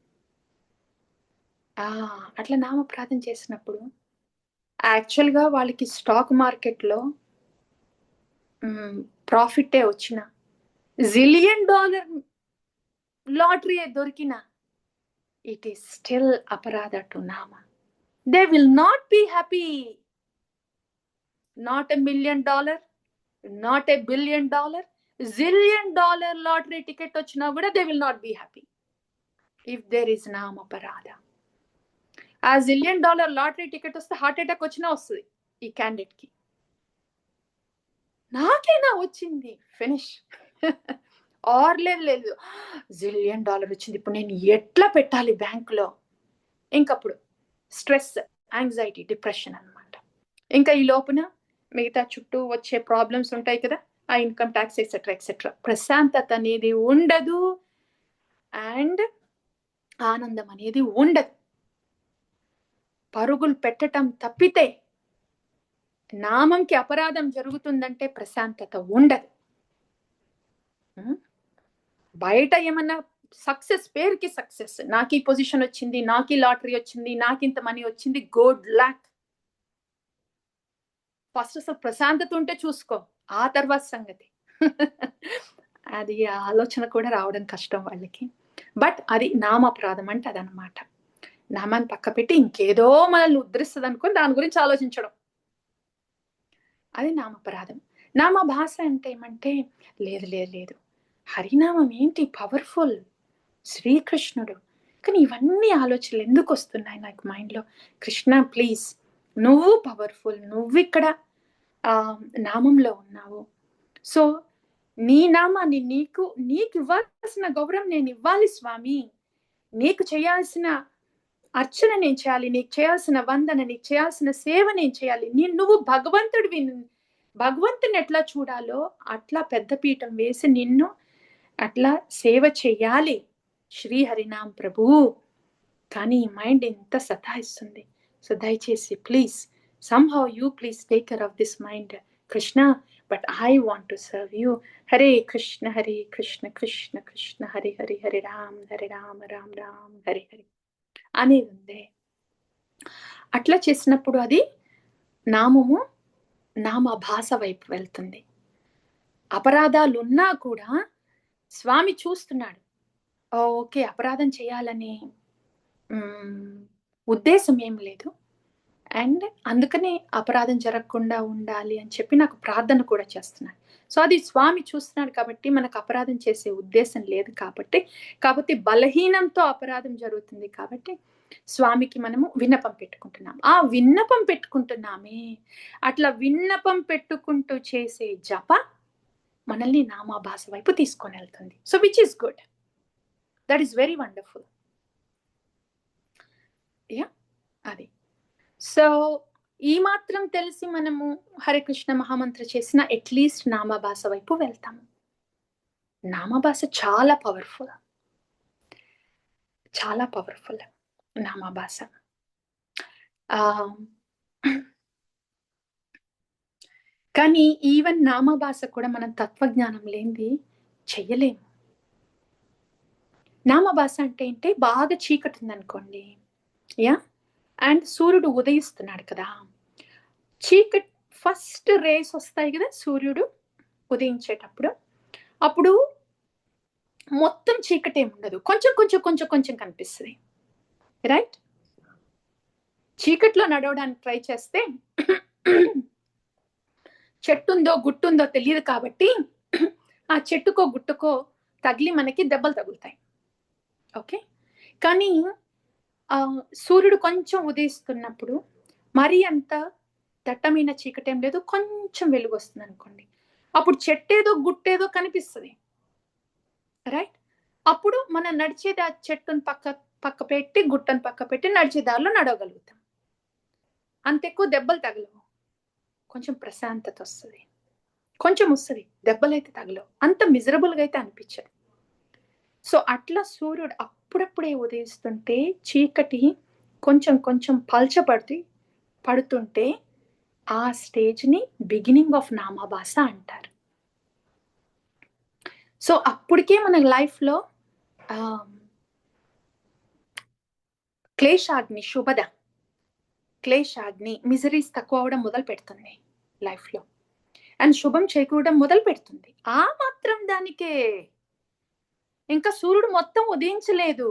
అట్లా నామపరాధం చేసినప్పుడు యాక్చువల్గా వాళ్ళకి స్టాక్ మార్కెట్లో ప్రాఫిటే వచ్చిన, $1 zillion లాటరీ దొరికిన, it is still aparada to nama. They will not be happy. Not $1 million, not $1 billion, $1 zillion lottery ticket ochina kuda they will not be happy if there is nama aparada. ఆ $1 zillion lottery ticket వస్తే heart attack వచ్చినా వస్తుంది ఈ candidate కి. నాకేనా వచ్చింది, finish. Are లేదు $1 zillion వచ్చింది, ఇప్పుడు నేను ఎట్లా పెట్టాలి బ్యాంకులో? ఇంకప్పుడు స్ట్రెస్, యాంగ్జైటీ, డిప్రెషన్ అన్నమాట. ఇంకా ఈ లోపున మిగతా చుట్టూ వచ్చే ప్రాబ్లమ్స్ ఉంటాయి కదా, ఆ ఇన్కమ్ ట్యాక్స్ ఎక్సెట్రా ఎక్సెట్రా. ప్రశాంతత అనేది ఉండదు అండ్ ఆనందం అనేది ఉండదు. పరుగులు పెట్టడం తప్పితే నామంకి అపరాధం జరుగుతుందంటే ప్రశాంతత ఉండదు. బయట ఏమన్నా సక్సెస్, పేరుకి సక్సెస్, నాకు ఈ పొజిషన్ వచ్చింది, నాకు ఈ లాటరీ వచ్చింది, నాకు ఇంత మనీ వచ్చింది, గుడ్ లక్. ఫస్ట్ అసలు ప్రశాంతత ఉంటే చూసుకో, ఆ తర్వాత సంగతి. అది ఆలోచన కూడా రావడం కష్టం వాళ్ళకి. బట్ అది నామపరాధం అంటే అదనమాట. నామాన్ని పక్క పెట్టి ఇంకేదో మనల్ని ఉద్ధరిస్తుంది అనుకుని దాని గురించి ఆలోచించడం, అది నామపరాధం. నామ భాష అంటే ఏమంటే లేదు హరినామం ఏంటి పవర్ఫుల్, శ్రీకృష్ణుడు. కానీ ఇవన్నీ ఆలోచనలు ఎందుకు వస్తున్నాయి నాకు మైండ్లో? కృష్ణ ప్లీజ్, నువ్వు పవర్ఫుల్, నువ్వు ఇక్కడ నామంలో ఉన్నావు. సో నీ నామాన్ని నీకు ఇవ్వాల్సిన గౌరవం నేను ఇవ్వాలి స్వామి, నీకు చేయాల్సిన అర్చన నేను చేయాలి, నీకు చేయాల్సిన వందన, నీకు చేయాల్సిన సేవ నేను చేయాలి. నువ్వు భగవంతుడివి, భగవంతుని ఎట్లా చూడాలో అట్లా పెద్ద పీఠం వేసి నిన్ను అట్లా సేవ చెయ్యాలి శ్రీహరినామ్ ప్రభు. కానీ ఈ మైండ్ ఎంత సతాయిస్తుంది. సో దయచేసి please, somehow you please take care of this mind Krishna, but I want to serve you. Hare Krishna Krishna Krishna Hare Hare, Hare Ram Ram Ram Hare Hare. అనేది ఉంది. అట్లా చేసినప్పుడు అది నామము నామభాస వైపు వెళ్తుంది. అపరాధాలున్నా కూడా స్వామి చూస్తున్నాడు. ఓకే, అపరాధం చేయాలని ఉద్దేశం ఏం లేదు, అండ్ అందుకనే అపరాధం జరగకుండా ఉండాలి అని చెప్పి నాకు ప్రార్థన కూడా చేస్తున్నాడు. సో అది స్వామి చూస్తున్నాడు కాబట్టి మనకు అపరాధం చేసే ఉద్దేశం లేదు కాబట్టి బలహీనంతో అపరాధం జరుగుతుంది కాబట్టి స్వామికి మనము విన్నపం పెట్టుకుంటున్నాం. ఆ విన్నపం పెట్టుకుంటున్నామే, అట్లా విన్నపం పెట్టుకుంటూ చేసే జప మనల్ని నామాభాస వైపు తీసుకొని వెళ్తుంది. So which is good, that is very wonderful. అది. సో ఈ మాత్రం తెలిసి మనము హరే కృష్ణ మహామంత్ర చేసిన అట్లీస్ట్ నామభాస వైపు వెళ్తాము. నామభాస చాలా పవర్ఫుల్, చాలా పవర్ఫుల్ నామభాస. కానీ ఈవెన్ నామభాస కూడా మనం తత్వజ్ఞానం లేనిది చెయ్యలేము. నామభాస అంటే ఏంటి, బాగా చీకటి ఉందనుకోండి, అండ్ సూర్యుడు ఉదయిస్తున్నాడు కదా, చీకటి ఫస్ట్ రేస్ వస్తాయి కదా సూర్యుడు ఉదయించేటప్పుడు, అప్పుడు మొత్తం చీకటి ఏమి ఉండదు, కొంచెం కొంచెం కొంచెం కొంచెం కనిపిస్తుంది, రైట్? చీకట్లో నడవడానికి ట్రై చేస్తే చెట్టుందో గుట్టుందో తెలియదు కాబట్టి ఆ చెట్టుకో గుట్టుకో తగిలి మనకి దెబ్బలు తగులుతాయి. ఓకే, కానీ సూర్యుడు కొంచెం ఉదయిస్తున్నప్పుడు మరీ అంత దట్టమైన చీకటి ఏం లేదు, కొంచెం వెలుగు వస్తుంది అనుకోండి, అప్పుడు చెట్టేదో గుట్టేదో కనిపిస్తుంది, రైట్? అప్పుడు మనం నడిచేది ఆ చెట్టును పక్క పెట్టి గుట్టను పక్క పెట్టి నడిచే దారిలో నడవగలుగుతాం. అంత ఎక్కువ దెబ్బలు తగలవు, కొంచెం ప్రశాంతత వస్తుంది, కొంచెం వస్తుంది, దెబ్బలైతే తగలవు, అంత మిజరబుల్గా అయితే అనిపించదు. సో అట్లా సూర్యుడు అప్పుడప్పుడే ఉదయిస్తుంటే చీకటి కొంచెం కొంచెం పడుతుంటే ఆ స్టేజ్ని బిగినింగ్ ఆఫ్ నామభాస అంటారు. సో అప్పటికే మన లైఫ్లో క్లేశాగ్ని, శుభద క్లేశాగ్ని, మిజరీస్ తక్కువ అవడం మొదలు పెడుతుంది లైఫ్లో, అండ్ శుభం చేకూరడం మొదలు పెడుతుంది. ఆ మాత్రం దానికే, ఇంకా సూర్యుడు మొత్తం ఉదయించలేదు,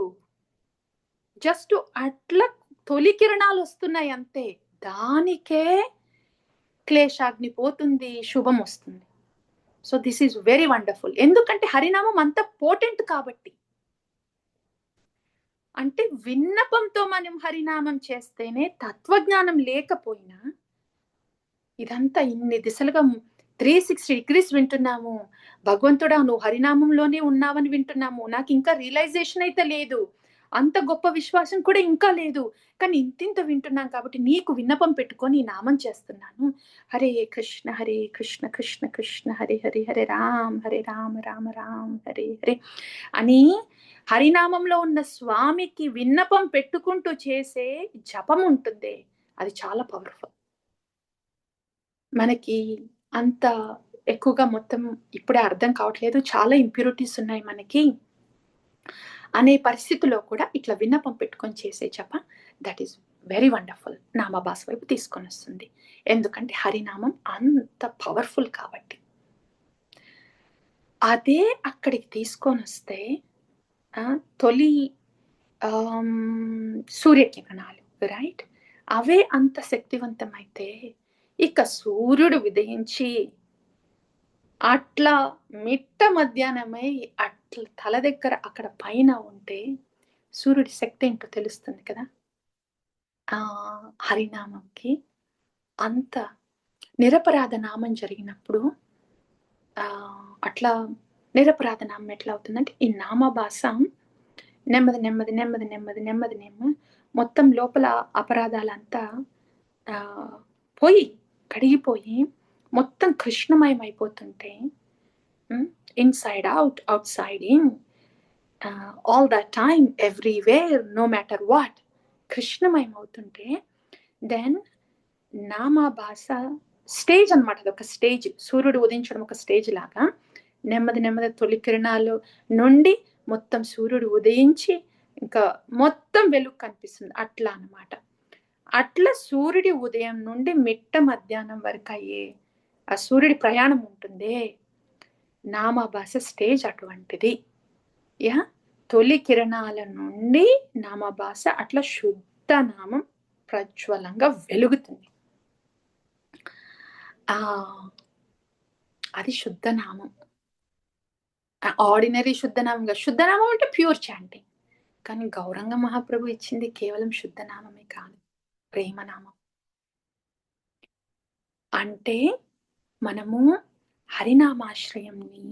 జస్ట్ అట్లా తొలి కిరణాలు వస్తున్నాయి అంతే, దానికే క్లేశాగ్ని పోతుంది, శుభం వస్తుంది. So this is very wonderful. ఎందుకంటే హరినామం అంత పోటెంట్ కాబట్టి. అంటే విన్నపంతో మనం హరినామం చేస్తేనే, తత్వజ్ఞానం లేకపోయినా ఇదంతా ఇన్ని దిశలుగా 360 degrees వింటున్నాము, భగవంతుడా నువ్వు హరినామంలోనే ఉన్నావని వింటున్నాము, నాకు ఇంకా రియలైజేషన్ అయితే లేదు, అంత గొప్ప విశ్వాసం కూడా ఇంకా లేదు, కానీ ఇంతింత వింటున్నాం కాబట్టి నీకు విన్నపం పెట్టుకొని నామం చేస్తున్నాను, హరే కృష్ణ కృష్ణ కృష్ణ హరే హరే, హరే రామ రామ రామ హరే హరే అని హరినామంలో ఉన్న స్వామికి విన్నపం పెట్టుకుంటూ చేసే జపం ఉంటుంది, అది చాలా పవర్ఫుల్. మనకి అంత ఎక్కువగా మొత్తం ఇప్పుడే అర్థం కావట్లేదు, చాలా ఇంప్యూరిటీస్ ఉన్నాయి మనకి అనే పరిస్థితిలో కూడా ఇట్లా విన్నపం పెట్టుకొని చేసే జప, దట్ ఈస్ వెరీ వండర్ఫుల్. నామభాస వైపు తీసుకొని వస్తుంది, ఎందుకంటే హరినామం అంత పవర్ఫుల్ కాబట్టి. అదే అక్కడికి తీసుకొని వస్తే తొలి సూర్యకిరణాలు, రైట్, అవే అంత శక్తివంతమైతే ఇక సూర్యుడు ఉదయించి అట్లా మిట్ట మధ్యాహ్నమై అట్లా తల దగ్గర అక్కడ పైన ఉంటే సూర్యుడి శక్తి ఏంటో తెలుస్తుంది కదా. హరినామంకి అంత నిరపరాధ నామం జరిగినప్పుడు అట్లా నిరపరాధ నామం ఎట్లా అవుతుందంటే, ఈ నామభాస నెమ్మది నెమ్మది నెమ్మది నెమ్మది నెమ్మది నెమ్మది మొత్తం లోపల అపరాధాలంతా పోయి కడిగిపోయి మొత్తం కృష్ణమయం అయిపోతుంటే, inside out, outside in, all the time, everywhere, no matter what, కృష్ణమయం అవుతుంటే దెన్ నామభాస స్టేజ్ అనమాట. అది ఒక స్టేజ్, సూర్యుడు ఉదయించడం ఒక స్టేజ్ లాగా నెమ్మది నెమ్మది తొలి కిరణాలు నుండి మొత్తం సూర్యుడు ఉదయించి ఇంకా మొత్తం వెలుగు కనిపిస్తుంది అట్లా అన్నమాట. అట్లా సూర్యుడి ఉదయం నుండి మిట్ట మధ్యాహ్నం వరకు అయ్యే ఆ సూర్యుడి ప్రయాణం ఉంటుందే, నామభాష స్టేజ్ అటువంటిది. యా, తొలి కిరణాల నుండి నామభాష అట్లా శుద్ధ నామం ప్రజ్వలంగా వెలుగుతుంది. అది శుద్ధ నామం. ఆర్డినరీ శుద్ధనామంగా, శుద్ధనామం అంటే ప్యూర్ చాంటింగ్. కానీ గౌరంగ మహాప్రభు ఇచ్చింది కేవలం శుద్ధనామమే కాదు, ప్రేమనామం. అంటే మనము హరినామాశ్రయంని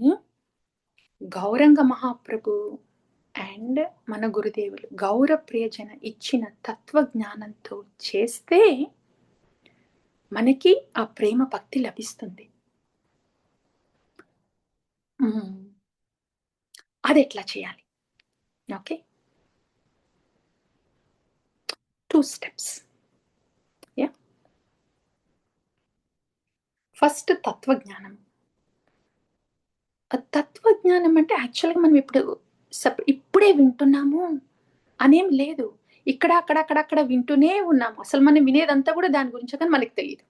గౌరంగ మహాప్రభు అండ్ మన గురుదేవులు గౌరప్రియజన ఇచ్చిన తత్వజ్ఞానంతో చేస్తే మనకి ఆ ప్రేమ భక్తి లభిస్తుంది. అది ఎట్లా చేయాలి? Okay, 2 steps. యా, ఫస్ట్ తత్వజ్ఞానం. తత్వజ్ఞానం అంటే యాక్చువల్గా మనం ఇప్పుడే వింటున్నాము అనేం లేదు. ఇక్కడ అక్కడక్కడ వింటూనే ఉన్నాము. అసలు మనం వినేదంతా కూడా దాని గురించి కానీ మనకు తెలియదు.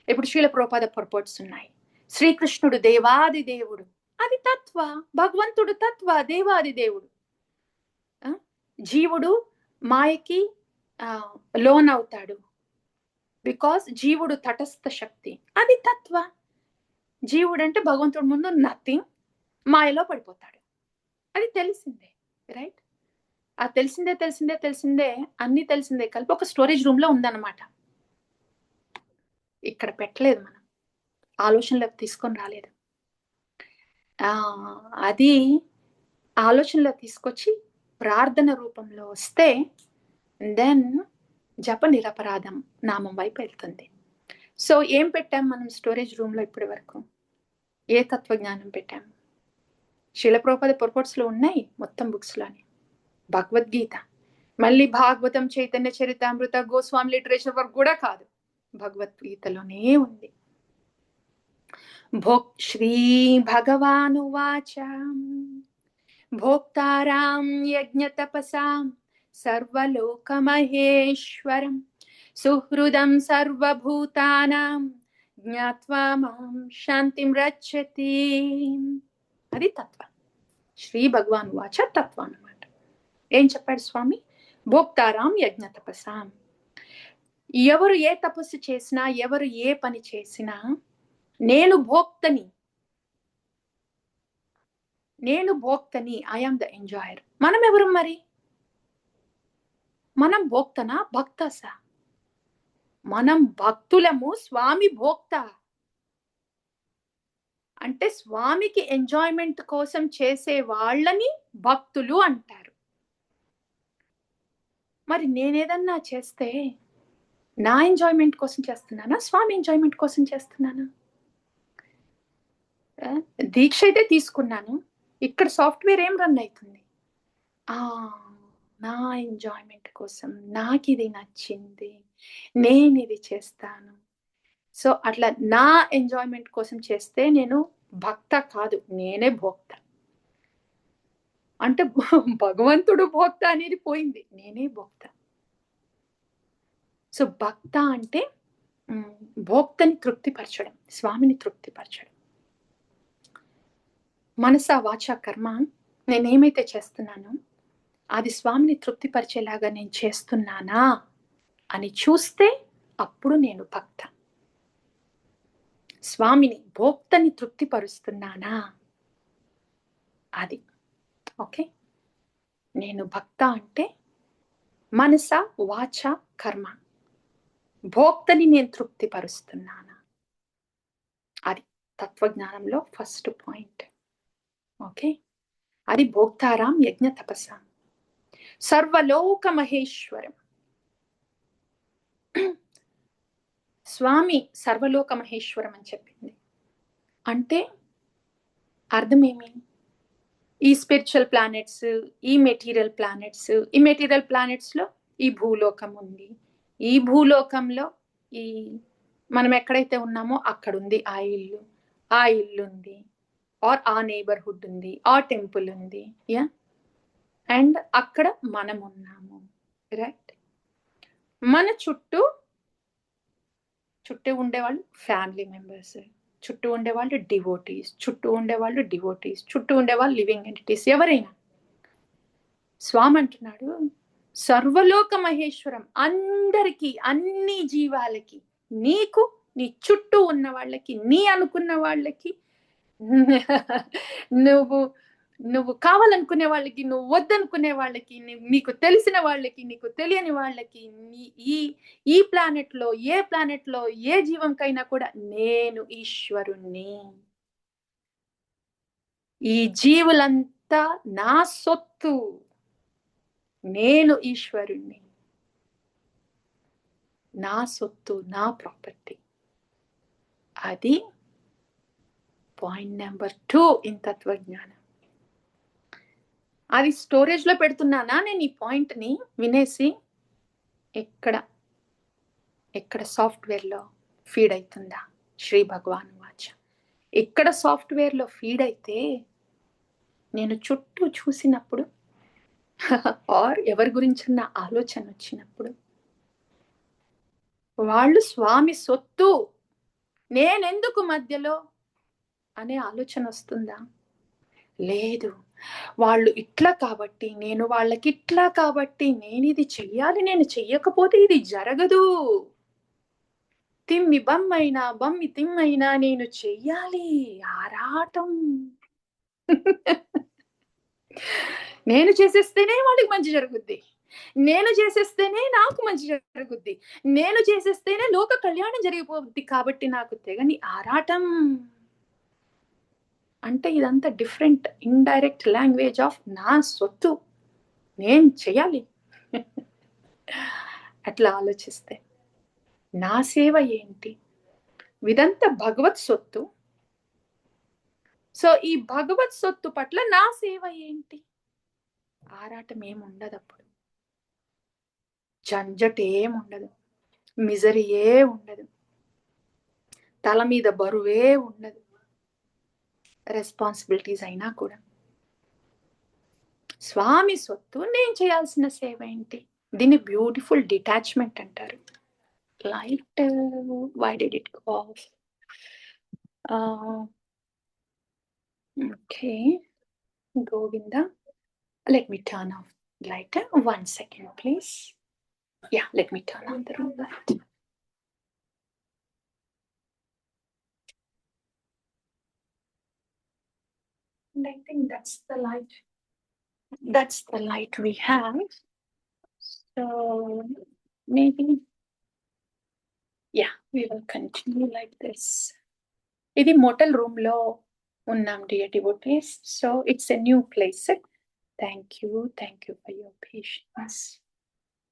ఇప్పుడు శ్రీల ప్రభుపాద పొరపాట్స్ ఉన్నాయి. శ్రీకృష్ణుడు దేవాది దేవుడు, అది తత్వ. భగవంతుడు తత్వ, దేవాది దేవుడు. జీవుడు మాయకి లోన్ అవుతాడు బికాస్ జీవుడు తటస్థ శక్తి, అది తత్వ. జీవుడు అంటే భగవంతుడి ముందు నథింగ్, మాయలో పడిపోతాడు. అది తెలిసిందే, రైట్? ఆ తెలిసిందే అన్ని తెలిసిందే కలిపి ఒక స్టోరేజ్ రూమ్ లో ఉందన్నమాట. ఇక్కడ పెట్టలేదు, మనం ఆలోచనలోకి తీసుకొని రాలేదు. అది ఆలోచనలో తీసుకొచ్చి ప్రార్థన రూపంలో వస్తే దెన్ జప నిరపరాధం నామం వైపు వెళ్తుంది. సో ఏం పెట్టాం మనం స్టోరేజ్ రూమ్ లో ఇప్పటి వరకు? ఏ తత్వజ్ఞానం పెట్టాం? శ్రీల ప్రభుపాద పొరపాట్స్ లో ఉన్నాయి మొత్తం బుక్స్ లోని. భగవద్గీత, మళ్ళీ భాగవతం, చైతన్య చరితామృత, గోస్వామి లిటరేచర్ వర్క్ కూడా కాదు, భగవద్గీతలోనే ఉంది. శ్రీ భగవానువాచ భోక్తారాం యజ్ఞ తపసాం సర్వలోకమహేశ్వరం సుహృదం సర్వభూతానాం జ్ఞాత్వా మాం శాంతిం రచ్చతి. అది తత్వం. శ్రీ భగవాన్ వాచ తత్వం అన్నమాట. ఏం చెప్పాడు స్వామి? భోక్తారాం యజ్ఞ తపసాం. ఎవరు ఏ తపస్సు చేసినా, ఎవరు ఏ పని చేసినా నేను భోక్తని, ఐఆమ్ ద ఎంజాయర్. మనం ఎవరు మరి? మనం భోక్తనా భక్తసా? మనం భక్తులము, స్వామి భోక్త. అంటే స్వామికి ఎంజాయ్మెంట్ కోసం చేసే వాళ్ళని భక్తులు అంటారు. మరి నేనేదన్నా చేస్తే నా ఎంజాయ్మెంట్ కోసం చేస్తున్నానా, స్వామి ఎంజాయ్మెంట్ కోసం చేస్తున్నానా? దీక్ష అయితే తీసుకున్నాను, ఇక్కడ సాఫ్ట్వేర్ ఏం రన్ అవుతుంది? నా ఎంజాయ్మెంట్ కోసం, నాకు ఇది నచ్చింది, నేను ఇది చేస్తాను. సో అట్లా నా ఎంజాయ్మెంట్ కోసం చేస్తే నేను భక్త కాదు, నేనే భోక్త. అంటే భగవంతుడు భోక్త అనేది పోయింది, నేనే భోక్త. సో భక్త అంటే భోక్తని తృప్తిపరచడం, స్వామిని తృప్తిపరచడం. మనస వాచ కర్మ, నేనేమైతే చేస్తున్నానో అది స్వామిని తృప్తిపరిచేలాగా నేను చేస్తున్నానా అని చూస్తే అప్పుడు నేను భక్త. స్వామిని భోక్తని తృప్తిపరుస్తున్నానా, అది ఓకే. నేను భక్త అంటే మనస వాచ కర్మ, భోక్తని నేను తృప్తిపరుస్తున్నానా, అది తత్వజ్ఞానంలో ఫస్ట్ పాయింట్. ఓకే, అది భోక్తారాం యజ్ఞ తపస్సాం సర్వలోక మహేశ్వరం. స్వామి సర్వలోక మహేశ్వరం అని చెప్పింది అంటే అర్థమేమి? ఈ స్పిరిచువల్ ప్లానెట్స్, ఈ మెటీరియల్ ప్లానెట్స్ లో ఈ భూలోకం ఉంది. ఈ భూలోకంలో ఈ మనం ఎక్కడైతే ఉన్నామో అక్కడ ఉంది ఆ ఇల్లు ఉంది, ఆర్ ఆ నేబర్హుడ్ ఉంది, ఆ టెంపుల్ ఉంది. యా, అండ్ అక్కడ మనం ఉన్నాము, రైట్? మన చుట్టూ ఉండేవాళ్ళు ఫ్యామిలీ మెంబర్స్, చుట్టూ ఉండేవాళ్ళు డివోటీస్, చుట్టూ ఉండేవాళ్ళు లివింగ్ ఎంటిటీస్, ఎవరైనా. స్వామి అంటున్నాడు సర్వలోక మహేశ్వరం, అందరికీ, అన్ని జీవాలకి, నీకు, నీ చుట్టూ ఉన్న వాళ్ళకి, నీ అనుకున్న వాళ్ళకి, నువ్వు కావాలనుకునే వాళ్ళకి, నువ్వు వద్దనుకునే వాళ్ళకి, నీకు తెలిసిన వాళ్ళకి, నీకు తెలియని వాళ్ళకి, ఈ ప్లానెట్ లో, ఏ ప్లానెట్ లో, ఏ జీవంకైనా కూడా నేను ఈశ్వరుణ్ణి. ఈ జీవులంతా నా సొత్తు, నేను ఈశ్వరుణ్ణి, నా సొత్తు, నా ప్రాపర్టీ. అది పాయింట్ నెంబర్ 2 ఇన్ తత్వజ్ఞానం. అది స్టోరేజ్ లో పెడుతున్నానా నేను ఈ పాయింట్ ని వినేసి? ఎక్కడ సాఫ్ట్వేర్ లో ఫీడ్ అవుతుందా? శ్రీ భగవాన్ వాచ. ఎక్కడ సాఫ్ట్వేర్ లో ఫీడ్ అయితే నేను చుట్టూ చూసినప్పుడు ఆర్ ఎవరి గురించి నా ఆలోచన వచ్చినప్పుడు, వాళ్ళు స్వామి సొత్తు, నేనెందుకు మధ్యలో అనే ఆలోచన వస్తుందా? లేదు, వాళ్ళు ఇట్లా కాబట్టి, నేను వాళ్ళకి ఇట్లా కాబట్టి, నేను ఇది చెయ్యాలి, నేను చెయ్యకపోతే ఇది జరగదు, తిమ్మి బమ్మైనా బమ్మి తిమ్మైనా నేను చెయ్యాలి, ఆరాటం. నేను చేసేస్తేనే వాళ్ళకి మంచి జరుగుద్ది, నేను చేసేస్తేనే నాకు మంచి జరుగుద్ది, నేను చేసేస్తేనే లోక కళ్యాణం జరిగిపోద్ది, కాబట్టి నాకు తెగని ఆరాటం. అంటే ఇదంతా డిఫరెంట్ ఇండైరెక్ట్ లాంగ్వేజ్ ఆఫ్ నా సొత్తు, నేను చెయ్యాలి. అట్లా ఆలోచిస్తే నా సేవ ఏంటి? ఇదంతా భగవత్ సొత్తు. సో ఈ భగవత్ సొత్తు పట్ల నా సేవ ఏంటి? ఆరాటం ఏముండదు, అప్పుడు జంజట్ ఏముండదు, మిజరియే ఉండదు, తల మీద బరువే ఉండదు, రెస్పాన్సిబిలిటీస్ అయినా కూడా. స్వామి సొత్తు, నేను చేయాల్సిన సేవ ఏంటి? దీన్ని బ్యూటిఫుల్ డిటాచ్మెంట్ అంటారు. Light, why did it go off? Okay, Govinda, let me turn off light. 1 second, please. Yeah, let me turn on the room light. And I think that's the light. That's the light we have. So maybe, yeah, we will continue like this. ఇది motel room లో ఉన్నాం, dear devotees. So it's a new place. Thank you for your patience.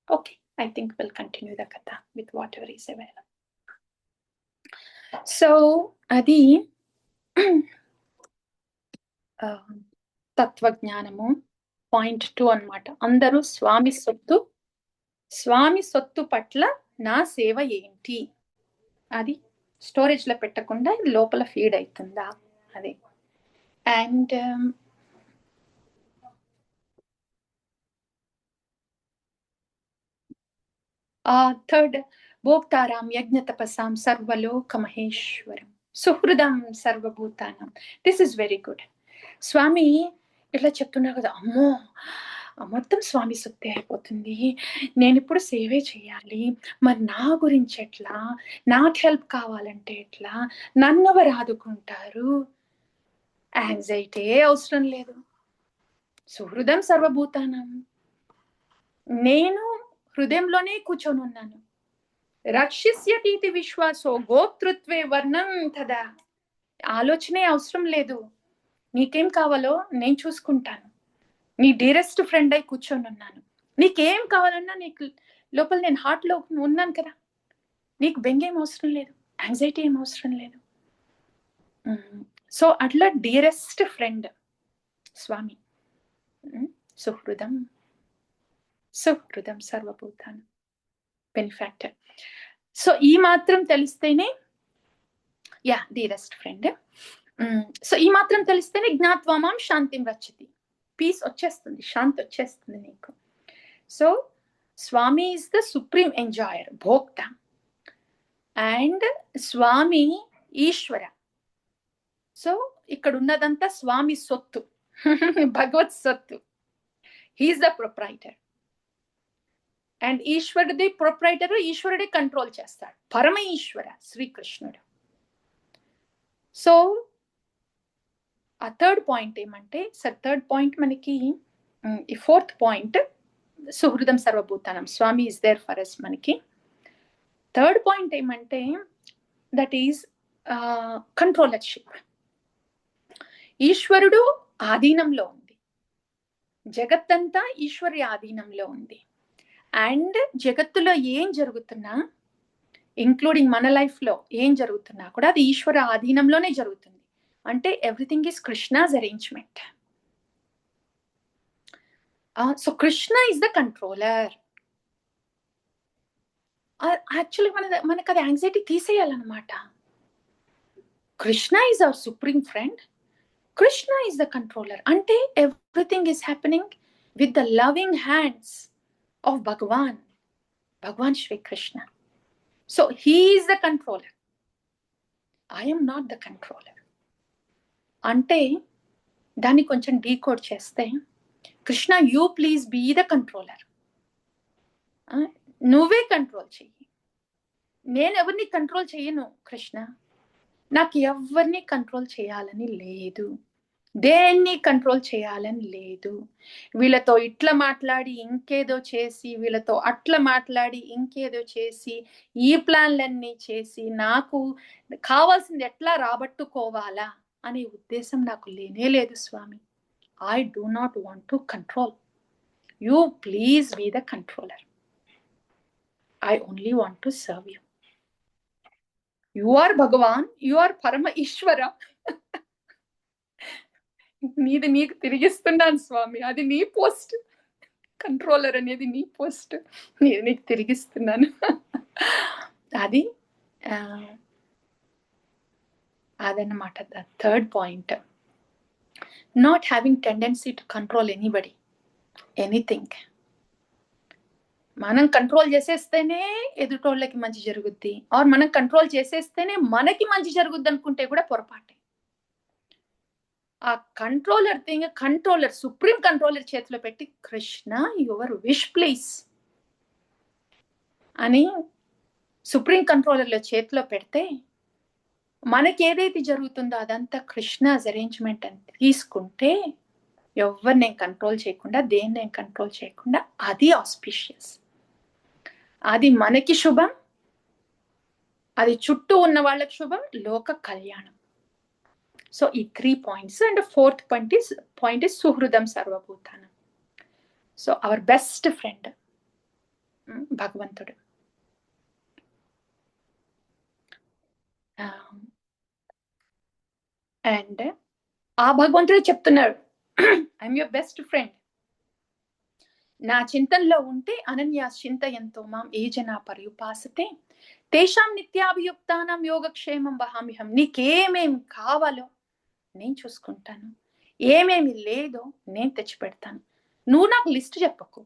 Okay, I think we'll continue the katha with whatever is available. So అది తత్వజ్ఞానము point 2 అన్నమాట. అందరూ స్వామి సొత్తు పట్ల నా సేవ ఏంటి? అది స్టోరేజ్ లో పెట్టకుండా లోపల ఫీడ్ అవుతుందా? అది. అండ్ థర్డ్, భోక్తారాం యజ్ఞ తపసాం సర్వలోక మహేశ్వరం సుహృదం సర్వభూతానం. This is very good. స్వామి ఇట్లా చెప్తున్నారు కదా, అమ్మో మొత్తం స్వామి సొత్తే అయిపోతుంది, నేను ఇప్పుడు సేవే చేయాలి, మరి నా గురించి ఎట్లా, నాకు హెల్ప్ కావాలంటే ఎట్లా, నన్ను ఎవరు ఆదుకుంటారు? యాంగ్జైటీ అవసరం లేదు. సుహృదం సర్వభూతానం, నేను హృదయంలోనే కూర్చొని ఉన్నాను. రక్షిస్యతీతి విశ్వాసో గోప్తృత్వే వర్ణం తదా. ఆలోచనే అవసరం లేదు, నీకేం కావాలో నేను చూసుకుంటాను, నీ డీరెస్ట్ ఫ్రెండ్ అయి కూర్చొని ఉన్నాను. నీకేం కావాలన్నా నీకు లోపల నేను హార్ట్ లో ఉన్నాను కదా, నీకు బెంగేం అవసరం లేదు, యాంగ్జైటీ ఏం అవసరం లేదు. సో అట్లా డీరెస్ట్ ఫ్రెండ్ స్వామి. సుహృదం సర్వభూతానం, బెనిఫాక్టర్. సో ఈ మాత్రం తెలిస్తేనే, డీరెస్ట్ ఫ్రెండ్. సో ఈ మాత్రం తెలిస్తేనే జ్ఞాత్వా మాం శాంతిం రక్షతి. పీస్ వచ్చేస్తుంది, శాంతి వచ్చేస్తుంది నీకు. So Swami is the supreme enjoyer, భోక్త. అండ్ స్వామి ఈశ్వర. సో ఇక్కడ ఉన్నదంతా స్వామి సొత్తు, భగవత్ సొత్తు. He is the proprietor. అండ్ ఈశ్వరుడి ప్రొప్రైటర్, ఈశ్వరుడే కంట్రోల్ చేస్తాడు, పరమ ఈశ్వర శ్రీకృష్ణుడు. సో ఆ థర్డ్ పాయింట్ ఏమంటే, సార్ థర్డ్ పాయింట్ మనకి ఈ ఫోర్త్ పాయింట్ సుహృదం సర్వభూతానం, Swami is there for us. మనకి థర్డ్ పాయింట్ ఏమంటే దట్ ఈజ్ కంట్రోలర్షిప్. ఈశ్వరుడు ఆధీనంలో ఉంది, జగత్తంతా ఈశ్వరి ఆధీనంలో ఉంది. అండ్ జగత్తులో ఏం జరుగుతున్నా, ఇంక్లూడింగ్ మన లైఫ్ లో ఏం జరుగుతున్నా కూడా అది ఈశ్వర ఆధీనంలోనే జరుగుతుంది. అంటే everything is Krishna's arrangement. So Krishna is the controller. Actually మనకు అది యాంగ్జైటీ తీసేయాలన్నమాట. Krishna is our supreme friend, Krishna is the controller. అంటే everything is happening with the loving hands of Bhagavan Shri Krishna. So he is the controller, I'm not the controller. అంటే దాన్ని కొంచెం decode చేస్తే, Krishna you please be the controller. నువ్వే control చెయ్యి, నేను ఎవరిని control చెయ్యను కృష్ణ. నాకు ఎవరిని కంట్రోల్ చేయాలని లేదు, దేన్ని కంట్రోల్ చేయాలని లేదు. వీళ్ళతో ఇట్లా మాట్లాడి ఇంకేదో చేసి, వీళ్ళతో అట్లా మాట్లాడి ఇంకేదో చేసి, ఈ ప్లాన్లన్నీ చేసి నాకు కావాల్సింది ఎట్లా రాబట్టుకోవాలా అనే ఉద్దేశం నాకు లేనే లేదు స్వామి. I do not want to control. You please be the controller. I only want to serve you. You are Bhagavan, you are పరమ ఈశ్వర. నీది నీకు తిరిగిస్తున్నాను స్వామి, అది నీ పోస్ట్. కంట్రోలర్ అనేది నీ పోస్ట్, నేను నీకు తిరిగిస్తున్నాను. అది అదన్నమాట third point. Not having tendency to control anybody, anything. మనం కంట్రోల్ చేసేస్తేనే ఎదుటోళ్ళకి మంచి జరుగుద్ది, ఆర్ మనం కంట్రోల్ చేసేస్తేనే మనకి మంచి జరుగుద్ది అనుకుంటే కూడా పొరపాటే. ఆ controller thing, controller, supreme controller చేతిలో పెట్టి, కృష్ణ యువర్ విష్ ప్లీజ్ అని సుప్రీం కంట్రోలర్ల చేతిలో పెడితే, మనకి ఏదైతే జరుగుతుందో అదంతా కృష్ణాస్ అరేంజ్మెంట్ అని తీసుకుంటే, ఎవరు నేను కంట్రోల్ చేయకుండా, దేన్ని నేను కంట్రోల్ చేయకుండా, అది ఆస్పిషియస్, అది మనకి శుభం, అది చుట్టూ ఉన్న వాళ్ళకి శుభం, లోక కళ్యాణం. సో ఈ 3 points. And fourth point is సుహృదం సర్వభూతానం. సో అవర్ బెస్ట్ ఫ్రెండ్ భగవంతుడు. అండ్ ఆ భగవంతుడు చెప్తున్నాడు, ఐఎమ్ యువర్ బెస్ట్ ఫ్రెండ్. నా చింతనలో ఉంటే, అనన్యా చింతయంతో మాం ఏ జనా పర్యుపాసతే తేషాం నిత్యాభియుక్తానాం యోగక్షేమం వహామ్యహం. నీకేమేమి కావాలో నేను చూసుకుంటాను, ఏమేమి లేదో నేను తెచ్చిపెడతాను. నువ్వు నాకు లిస్ట్ చెప్పకు,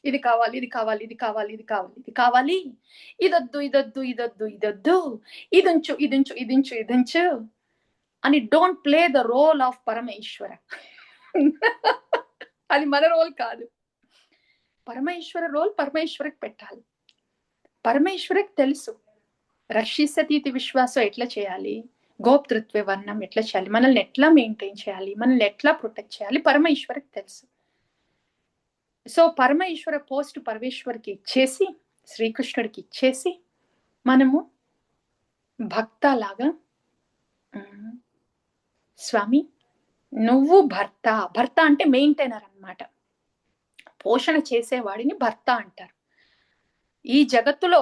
ఇది కావాలి, ఇది కావాలి, ఇది కావాలి, ఇది కావాలి, ఇది కావాలి, ఇదొద్దు, ఇదొద్దు, ఇదొద్దు, ఇదొద్దు, ఇదుంచు, ఇదించు, ఇదించు, ఇదించు అని. Don't play the role of Parameshwara. అది మన రోల్ కాదు. పరమేశ్వర రోల్ పరమేశ్వరికి పెట్టాలి. పరమేశ్వరికి తెలుసు రక్షిసతీతి విశ్వాసం ఎట్లా చేయాలి, గోప్తృత్వ వర్ణం ఎట్లా చేయాలి, మనల్ని ఎట్లా మెయింటైన్ చేయాలి, మనల్ని ఎట్లా ప్రొటెక్ట్ చేయాలి, పరమేశ్వరికి తెలుసు. సో పరమేశ్వర పోస్ట్ పరమేశ్వరికి ఇచ్చేసి, శ్రీకృష్ణుడికి ఇచ్చేసి, మనము భక్తలాగా, స్వామి నువ్వు భర్త. భర్త అంటే మెయింటైనర్ అన్నమాట, పోషణ చేసేవాడిని భర్త అంటారు. ఈ జగత్తులో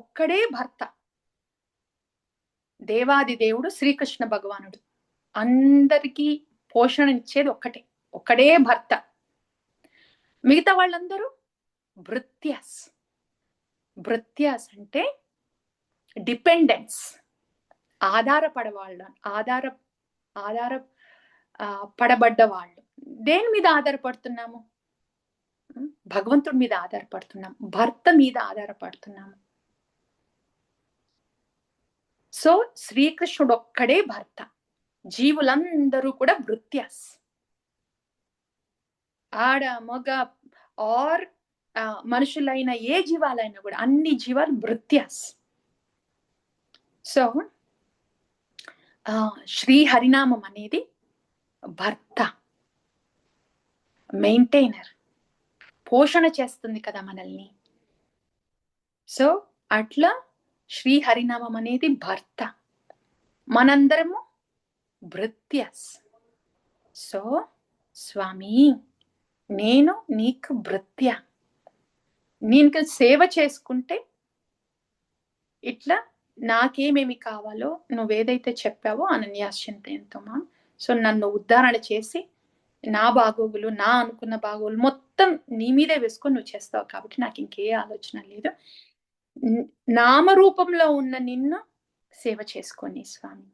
ఒక్కడే భర్త, దేవాది దేవుడు శ్రీకృష్ణ భగవానుడు. అందరికీ పోషణ ఇచ్చేది ఒక్కడే భర్త. మిగతా వాళ్ళందరూ భృత్యాస్. భృత్యాస్ అంటే డిపెండెన్స్, ఆధారపడవాళ్ళ, పడబడ్డ వాళ్ళు. దేని మీద ఆధారపడుతున్నాము? భగవంతుడి మీద ఆధారపడుతున్నాం, భర్త మీద ఆధారపడుతున్నాము. సో శ్రీకృష్ణుడు ఒక్కడే భర్త, జీవులందరూ కూడా భృత్యాస్. ఆడ మగ ఆర్ మనుషులైన ఏ జీవాలైనా కూడా అన్ని జీవాలు భృత్యాస్. సో శ్రీ హరినామం అనేది భర్త, మెయింటైనర్, పోషణ చేస్తుంది కదా మనల్ని. సో అట్లా శ్రీ హరినామం అనేది భర్త, మనందరము భృత్యాస్. సో స్వామి, నేను నీకు భృత్య, నీకు సేవ చేసుకుంటే ఇట్లా నాకేమేమి కావాలో నువ్వేదైతే చెప్పావో అనన్యాశ్చింతయంతోమా, సో నన్ను ఉద్ధారణ చేసి నా బాగోగులు, నా అనుకున్న బాగోగులు మొత్తం నీ మీదే వేసుకొని నువ్వు చేస్తావు, కాబట్టి నాకు ఇంకే ఆలోచన లేదు. నామరూపంలో ఉన్న నిన్ను సేవ చేసుకోని స్వామి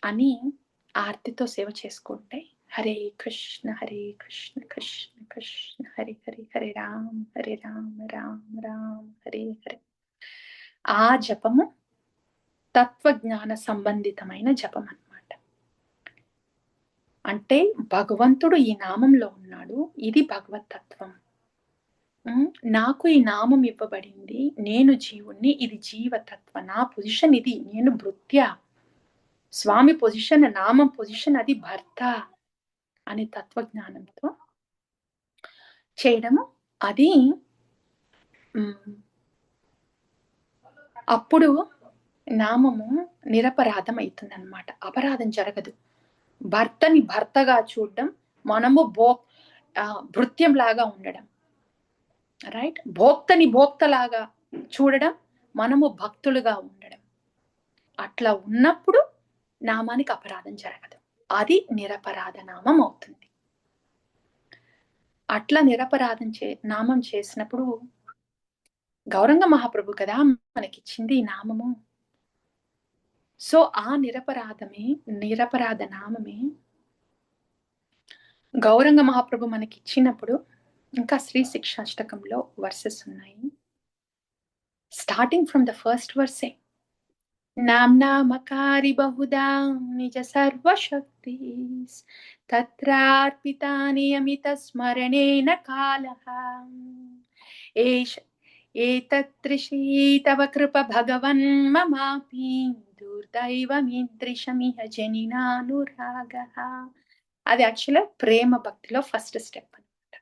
అని ఆర్తితో సేవ చేసుకుంటే హరే కృష్ణ హరే కృష్ణ కృష్ణ కృష్ణ హరే హరే, హరే రామ్ రామ్ రామ్ హరే హరే. ఆ జపము తత్వజ్ఞాన సంబంధితమైన జపం అన్నమాట. అంటే భగవంతుడు ఈ నామంలో ఉన్నాడు, ఇది భగవతత్వం. నాకు ఈ నామం ఇవ్వబడింది, నేను జీవుణ్ణి, ఇది జీవతత్వ, నా పొజిషన్ ఇది, నేను భృత్య. స్వామి పొజిషన్, నామం పొజిషన్ అది భర్త అనే తత్వజ్ఞానంతో చేయడము. అది అప్పుడు నామము నిరపరాధం అవుతుంది అన్నమాట, అపరాధం జరగదు. భర్తని భర్తగా చూడడం, మనము భృత్యం లాగా ఉండడం, రైట్. భోక్తని భోక్తలాగా చూడడం, మనము భక్తులుగా ఉండడం. అట్లా ఉన్నప్పుడు నామానికి అపరాధం జరగదు, అది నిరపరాధ నామం అవుతుంది. అట్లా నిరపరాధం నామం చేసినప్పుడు గౌరంగ మహాప్రభు కదా మనకిచ్చింది ఈ నామము. సో ఆ నిరపరాధ నామమే గౌరంగ మహాప్రభు మనకిచ్చినప్పుడు, ఇంకా శ్రీ శిక్షాష్టకంలో వర్సెస్ ఉన్నాయి. Starting from the first వర్సే, నామ్నామకారి Bahuda నిజ సర్వశక్తి తత్రార్పితాని అమిత స్మరణేన కాలః ఏతత్రిషీ తవ కృప భగవన్ మమాపి దుర్దైవమిదృశమిహ జనినానురాగః. అది యాక్చువల్గా ప్రేమ భక్తిలో ఫస్ట్ స్టెప్ అనమాట.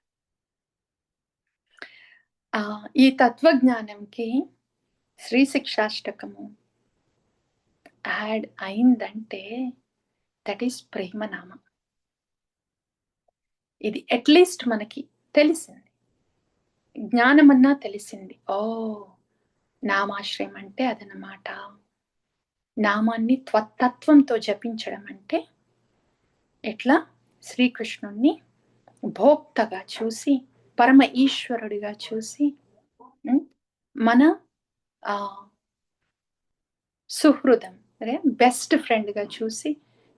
ఈ తత్వజ్ఞానంకి శ్రీ శిక్షాష్టకము యాడ్ అయిందంటే దట్ ఈస్ ప్రేమనామం. ఇది అట్లీస్ట్ మనకి తెలిసింది, జ్ఞానమన్నా తెలిసింది. ఓ నామాశ్రయం అంటే అదనమాట. నామాన్ని త్వత్తత్వంతో జపించడం అంటే ఎట్లా శ్రీకృష్ణుణ్ణి భోక్తగా చూసి, పరమ ఈశ్వరుడిగా చూసి, మన సుహృదం బెస్ట్ ఫ్రెండ్గా చూసి,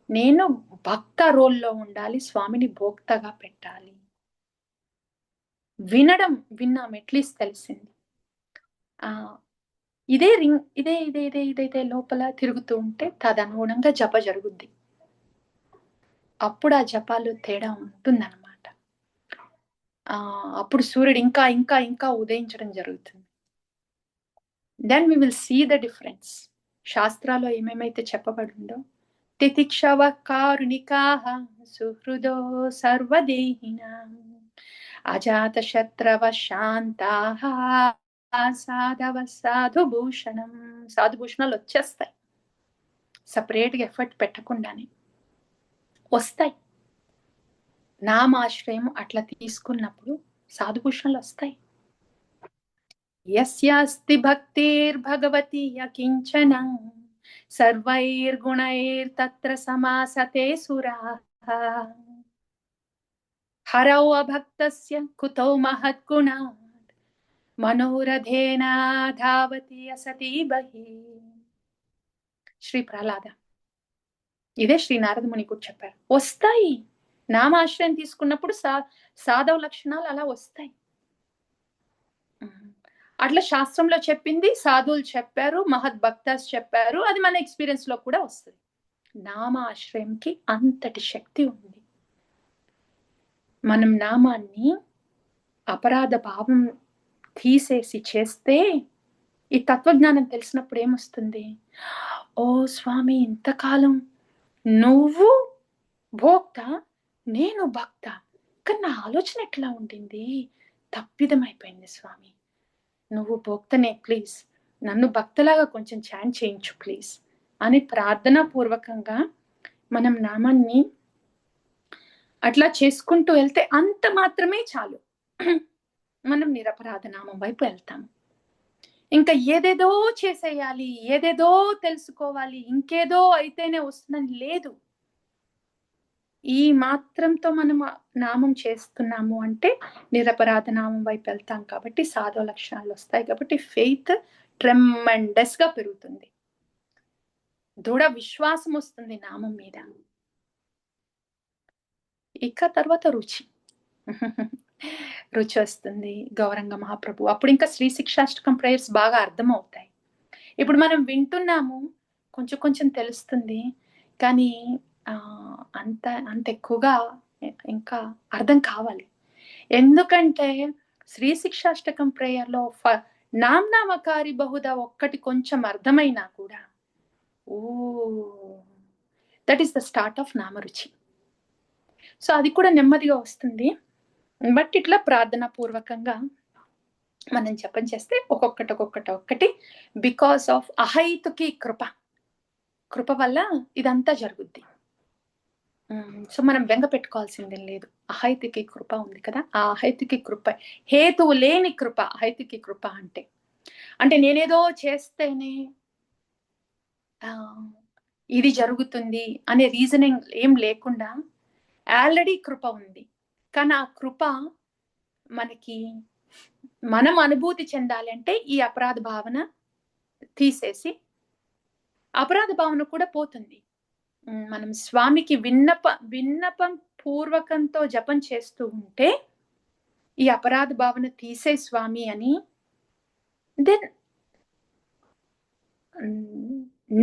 నేను భక్త రోల్లో ఉండాలి, స్వామిని భోక్తగా పెట్టాలి. విన్నాం, ఎట్లీస్ట్ తెలిసింది. ఇదే రింగ్ ఇదే లోపల తిరుగుతూ ఉంటే తదనుగుణంగా జప జరుగుద్ది. అప్పుడు ఆ జపాలు తేడా ఉంటుందన్నమాట. అప్పుడు సూర్యుడు ఇంకా ఇంకా ఇంకా ఉదయించడం జరుగుతుంది. Then we will see the difference. శాస్త్రాల్లో ఏమేమైతే చెప్పబడిందో, తితిక్షవ కారుణికాః సుహృదో సర్వదేహినాం అజాత శత్రవ శాంతాః సాధవ సాధుభూషణం. సాధుభూషణాలు వచ్చేస్తాయి, సపరేట్గా ఎఫర్ట్ పెట్టకుండానే వస్తాయి. నామాశ్రయం అట్లా తీసుకున్నప్పుడు సాధుభూషణాలు వస్తాయి. యస్యాస్తి భక్తిర్భగవతి అకించన సర్వైర్గుణైర్తత్ర సమాసతే సురాః హరౌ అభక్తస్య కుతో మహద్గుణాత్ మనోరథేన ధావతి అసతి బహి. శ్రీ ప్రహ్లాద, ఇదే శ్రీ నారద ముని కూడా చెప్పారు. వస్తాయి, నామాశ్రయం తీసుకున్నప్పుడు సాధవ లక్షణాలు అలా వస్తాయి. అట్లా శాస్త్రంలో చెప్పింది, సాధువులు చెప్పారు, మహద్ భక్తాస్ చెప్పారు, అది మన ఎక్స్పీరియన్స్ లో కూడా వస్తుంది. నామాశ్రయంకి అంతటి శక్తి ఉంది. మనం నామాన్ని అపరాధ భావం తీసేసి చేస్తే ఈ తత్వజ్ఞానం తెలిసినప్పుడు ఏమొస్తుంది? ఓ స్వామి, ఇంతకాలం నువ్వు భోక్త, నేను భక్త, కానీ నా ఆలోచన ఎట్లా ఉండింది? తప్పిదమైపోయింది స్వామి. నువ్వు భోక్తనే, ప్లీజ్ నన్ను భక్తలాగా కొంచెం చాంట్ చేయించు ప్లీజ్ అని ప్రార్థనా పూర్వకంగా మనం నామాన్ని అట్లా చేసుకుంటూ వెళ్తే అంత మాత్రమే చాలు. మనం నిరపరాధ నామం వైపు వెళ్తాము. ఇంకా ఏదేదో చేసేయాలి, ఏదేదో తెలుసుకోవాలి, ఇంకేదో అయితేనే వస్తుందని లేదు. ఈ మాత్రంతో మనం నామం చేస్తున్నాము అంటే నిరపరాధ నామం వైపు వెళ్తాం కాబట్టి సాధవ లక్షణాలు వస్తాయి. కాబట్టి ఫెయిత్ ట్రెమెండస్ గా పెరుగుతుంది, దృఢ విశ్వాసం వస్తుంది నామం మీద. ఇక తర్వాత రుచి రుచి వస్తుంది. గౌరంగ మహాప్రభు అప్పుడు ఇంకా శ్రీ శిక్షాష్టకం ప్రేయర్స్ బాగా అర్థం అవుతాయి. ఇప్పుడు మనం వింటున్నాము, కొంచెం కొంచెం తెలుస్తుంది, కానీ అంత ఎక్కువగా ఇంకా అర్థం కావాలి. ఎందుకంటే శ్రీ శిక్షాష్టకం ప్రేయర్లో నామకారి బహుదా ఒక్కటి కొంచెం అర్థమైనా కూడా that is the start of నామరుచి. సో అది కూడా నెమ్మదిగా వస్తుంది. బట్ ఇట్లా ప్రార్థనా పూర్వకంగా మనం జపం చేస్తే ఒక్కొక్కటి బికాస్ ఆఫ్ అహైతుకి కృప వల్ల ఇదంతా జరుగుద్ది. సో మనం బెంగ పెట్టుకోవాల్సిందేం లేదు. అహైతుకి కృప ఉంది కదా, ఆ అహైతుకి కృప, హేతువు లేని కృప అహైతుకి కృప అంటే నేనేదో చేస్తేనే ఇది జరుగుతుంది అనే రీజనింగ్ ఏం లేకుండా ఆల్రెడీ కృప ఉంది. కానీ ఆ కృప మనకి మనం అనుభూతి చెందాలి అంటే ఈ అపరాధ భావన తీసేసి, అపరాధ భావన కూడా పోతుంది. మనం స్వామికి విన్నపం పూర్వకంతో జపం చేస్తూ ఉంటే ఈ అపరాధ భావన తీసే స్వామి అని, దెన్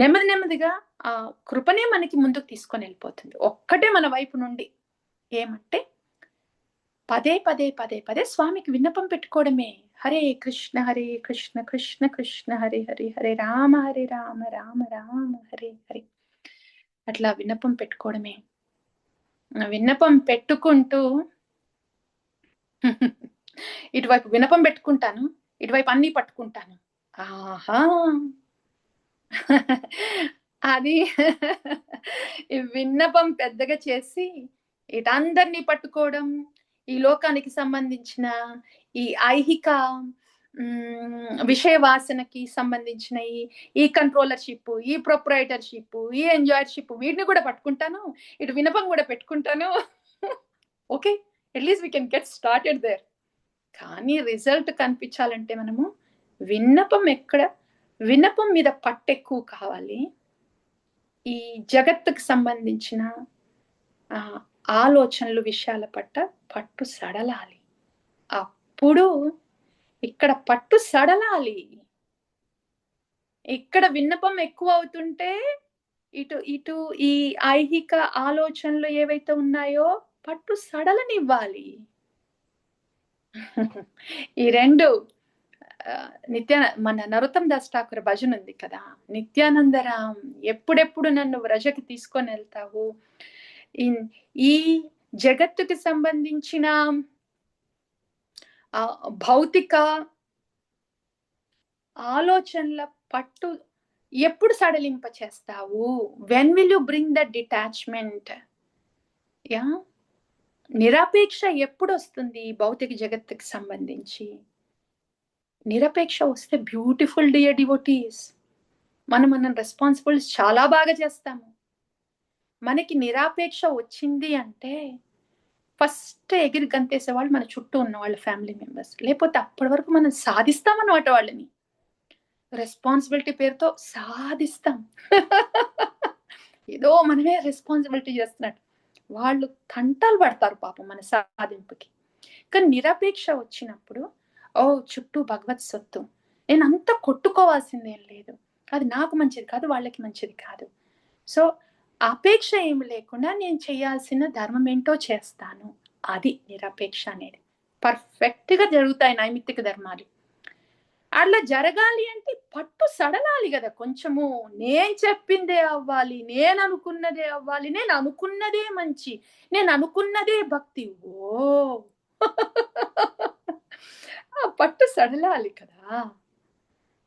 నెమ్మదిగా ఆ కృపనే మనకి ముందుకు తీసుకొని వెళ్ళిపోతుంది. ఒక్కటే మన వైపు నుండి ఏమంటే పదే స్వామికి విన్నపం పెట్టుకోవడమే. హరే కృష్ణ కృష్ణ కృష్ణ హరే హరే, హరే రామ రామ రామ హరే హరే. అట్లా విన్నపం పెట్టుకోవడమే. విన్నపం పెట్టుకుంటూ ఇటువైపు విన్నపం పెట్టుకుంటాను, ఇటువైపు అన్ని పట్టుకుంటాను. ఆహా అది విన్నపం పెద్దగా చేసి ఇటందరినీ పట్టుకోవడం, ఈ లోకానికి సంబంధించిన ఈ ఐహిక విషయ వాసనకి సంబంధించిన ఈ కంట్రోలర్షిప్, ఈ ప్రొప్రైటర్షిప్, ఈ ఎంజాయర్షిప్, వీటిని కూడా పట్టుకుంటాను, ఇటు విన్నపం కూడా పెట్టుకుంటాను. Okay, at least we can get started there. కానీ రిజల్ట్ కనిపించాలంటే మనము విన్నపం మీద పట్టు ఎక్కువ కావాలి. ఈ జగత్తుకు సంబంధించిన ఆలోచనలు, విషయాల పట్టు సడలాలి. అప్పుడు ఇక్కడ పట్టు సడలాలి. ఇక్కడ విన్నపం ఎక్కువ అవుతుంటే ఇటు ఈ ఐహిక ఆలోచనలు ఏవైతే ఉన్నాయో పట్టు సడలనివ్వాలి. ఈ రెండు మన నరోత్తం దాస్ ఠాకూర్ భజన ఉంది కదా, నిత్యానందరాం ఎప్పుడెప్పుడు నన్ను వ్రజకి తీసుకొని వెళ్తావు, ఈ జగత్తుకి సంబంధించిన భౌతిక ఆలోచనల పట్టు ఎప్పుడు సడలింప చేస్తావు? When will you bring the detachment? నిరపేక్ష ఎప్పుడు వస్తుంది భౌతిక జగత్తుకి సంబంధించి? నిరపేక్ష వస్తే బ్యూటిఫుల్ డియర్ డివోటీస్, మనం రెస్పాన్సిబిలిటీస్ చాలా బాగా చేస్తాము. మనకి నిరాపేక్ష వచ్చింది అంటే ఫస్ట్ ఎగిరి గంతేసే వాళ్ళు మన చుట్టూ ఉన్న వాళ్ళ ఫ్యామిలీ మెంబర్స్. లేకపోతే అప్పటి వరకు మనం సాధిస్తామన్నమాట, వాళ్ళని రెస్పాన్సిబిలిటీ పేరుతో సాధిస్తాం. ఏదో మనమే రెస్పాన్సిబిలిటీ చేస్తున్నట్టు. వాళ్ళు తంటాలు పడతారు పాపం మన సాధింపుకి. కానీ నిరపేక్ష వచ్చినప్పుడు, ఓ చుట్టూ భగవత్ సొత్తు, నేను అంతా కొట్టుకోవాల్సిందేం లేదు, అది నాకు మంచిది కాదు, వాళ్ళకి మంచిది కాదు. సో అపేక్ష ఏమి లేకుండా నేను చేయాల్సిన ధర్మం ఏంటో చేస్తాను, అది నిరపేక్ష అనేది. పర్ఫెక్ట్గా జరుగుతాయి నైమిత్తిక ధర్మాలు. అట్లా జరగాలి అంటే పట్టు సడలాలి కదా కొంచెము. నేను చెప్పిందే అవ్వాలి, నేను అనుకున్నదే అవ్వాలి, నేను అనుకున్నదే మంచి, నేను అనుకున్నదే భక్తి. ఓ ఆ పట్టు సడలాలి కదా.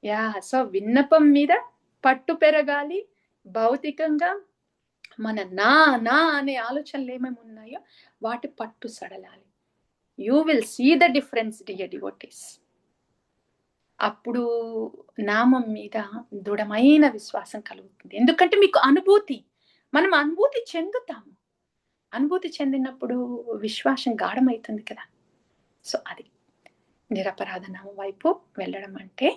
యా, సో విన్నపం మీద పట్టు పెరగాలి. భౌతికంగా మన నా నా అనే ఆలోచనలు ఏమేమి ఉన్నాయో వాటి పట్టు సడలాలి. You will see the difference dear devotees. అప్పుడు నామం మీద దృఢమైన విశ్వాసం కలుగుతుంది. ఎందుకంటే మీకు అనుభూతి, మనం అనుభూతి చెందుతాము. అనుభూతి చెందినప్పుడు విశ్వాసం గాఢమవుతుంది కదా. సో అది నిరపరాధ నామం వైపు వెళ్ళడం అంటే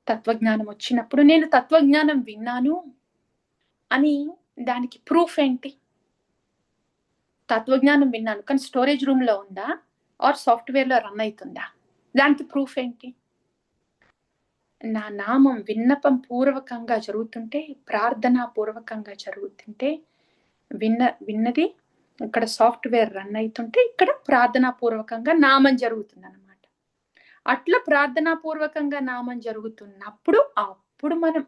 తత్వజ్ఞానం వచ్చినప్పుడు నేను తత్వజ్ఞానం విన్నాను అని దానికి ప్రూఫ్ ఏంటి? తత్వజ్ఞానం విన్నాను కానీ స్టోరేజ్ రూమ్ లో ఉందా ఆర్ సాఫ్ట్వేర్ లో రన్ అవుతుందా? దానికి ప్రూఫ్ ఏంటి? నా నామం విన్నపం పూర్వకంగా జరుగుతుంటే, ప్రార్థనా పూర్వకంగా జరుగుతుంటే, విన్నది ఇక్కడ సాఫ్ట్వేర్ రన్ అవుతుంటే, ఇక్కడ ప్రార్థనా పూర్వకంగా నామం జరుగుతుంది అనమాట. అట్లా ప్రార్థనా పూర్వకంగా నామం జరుగుతున్నప్పుడు అప్పుడు మనం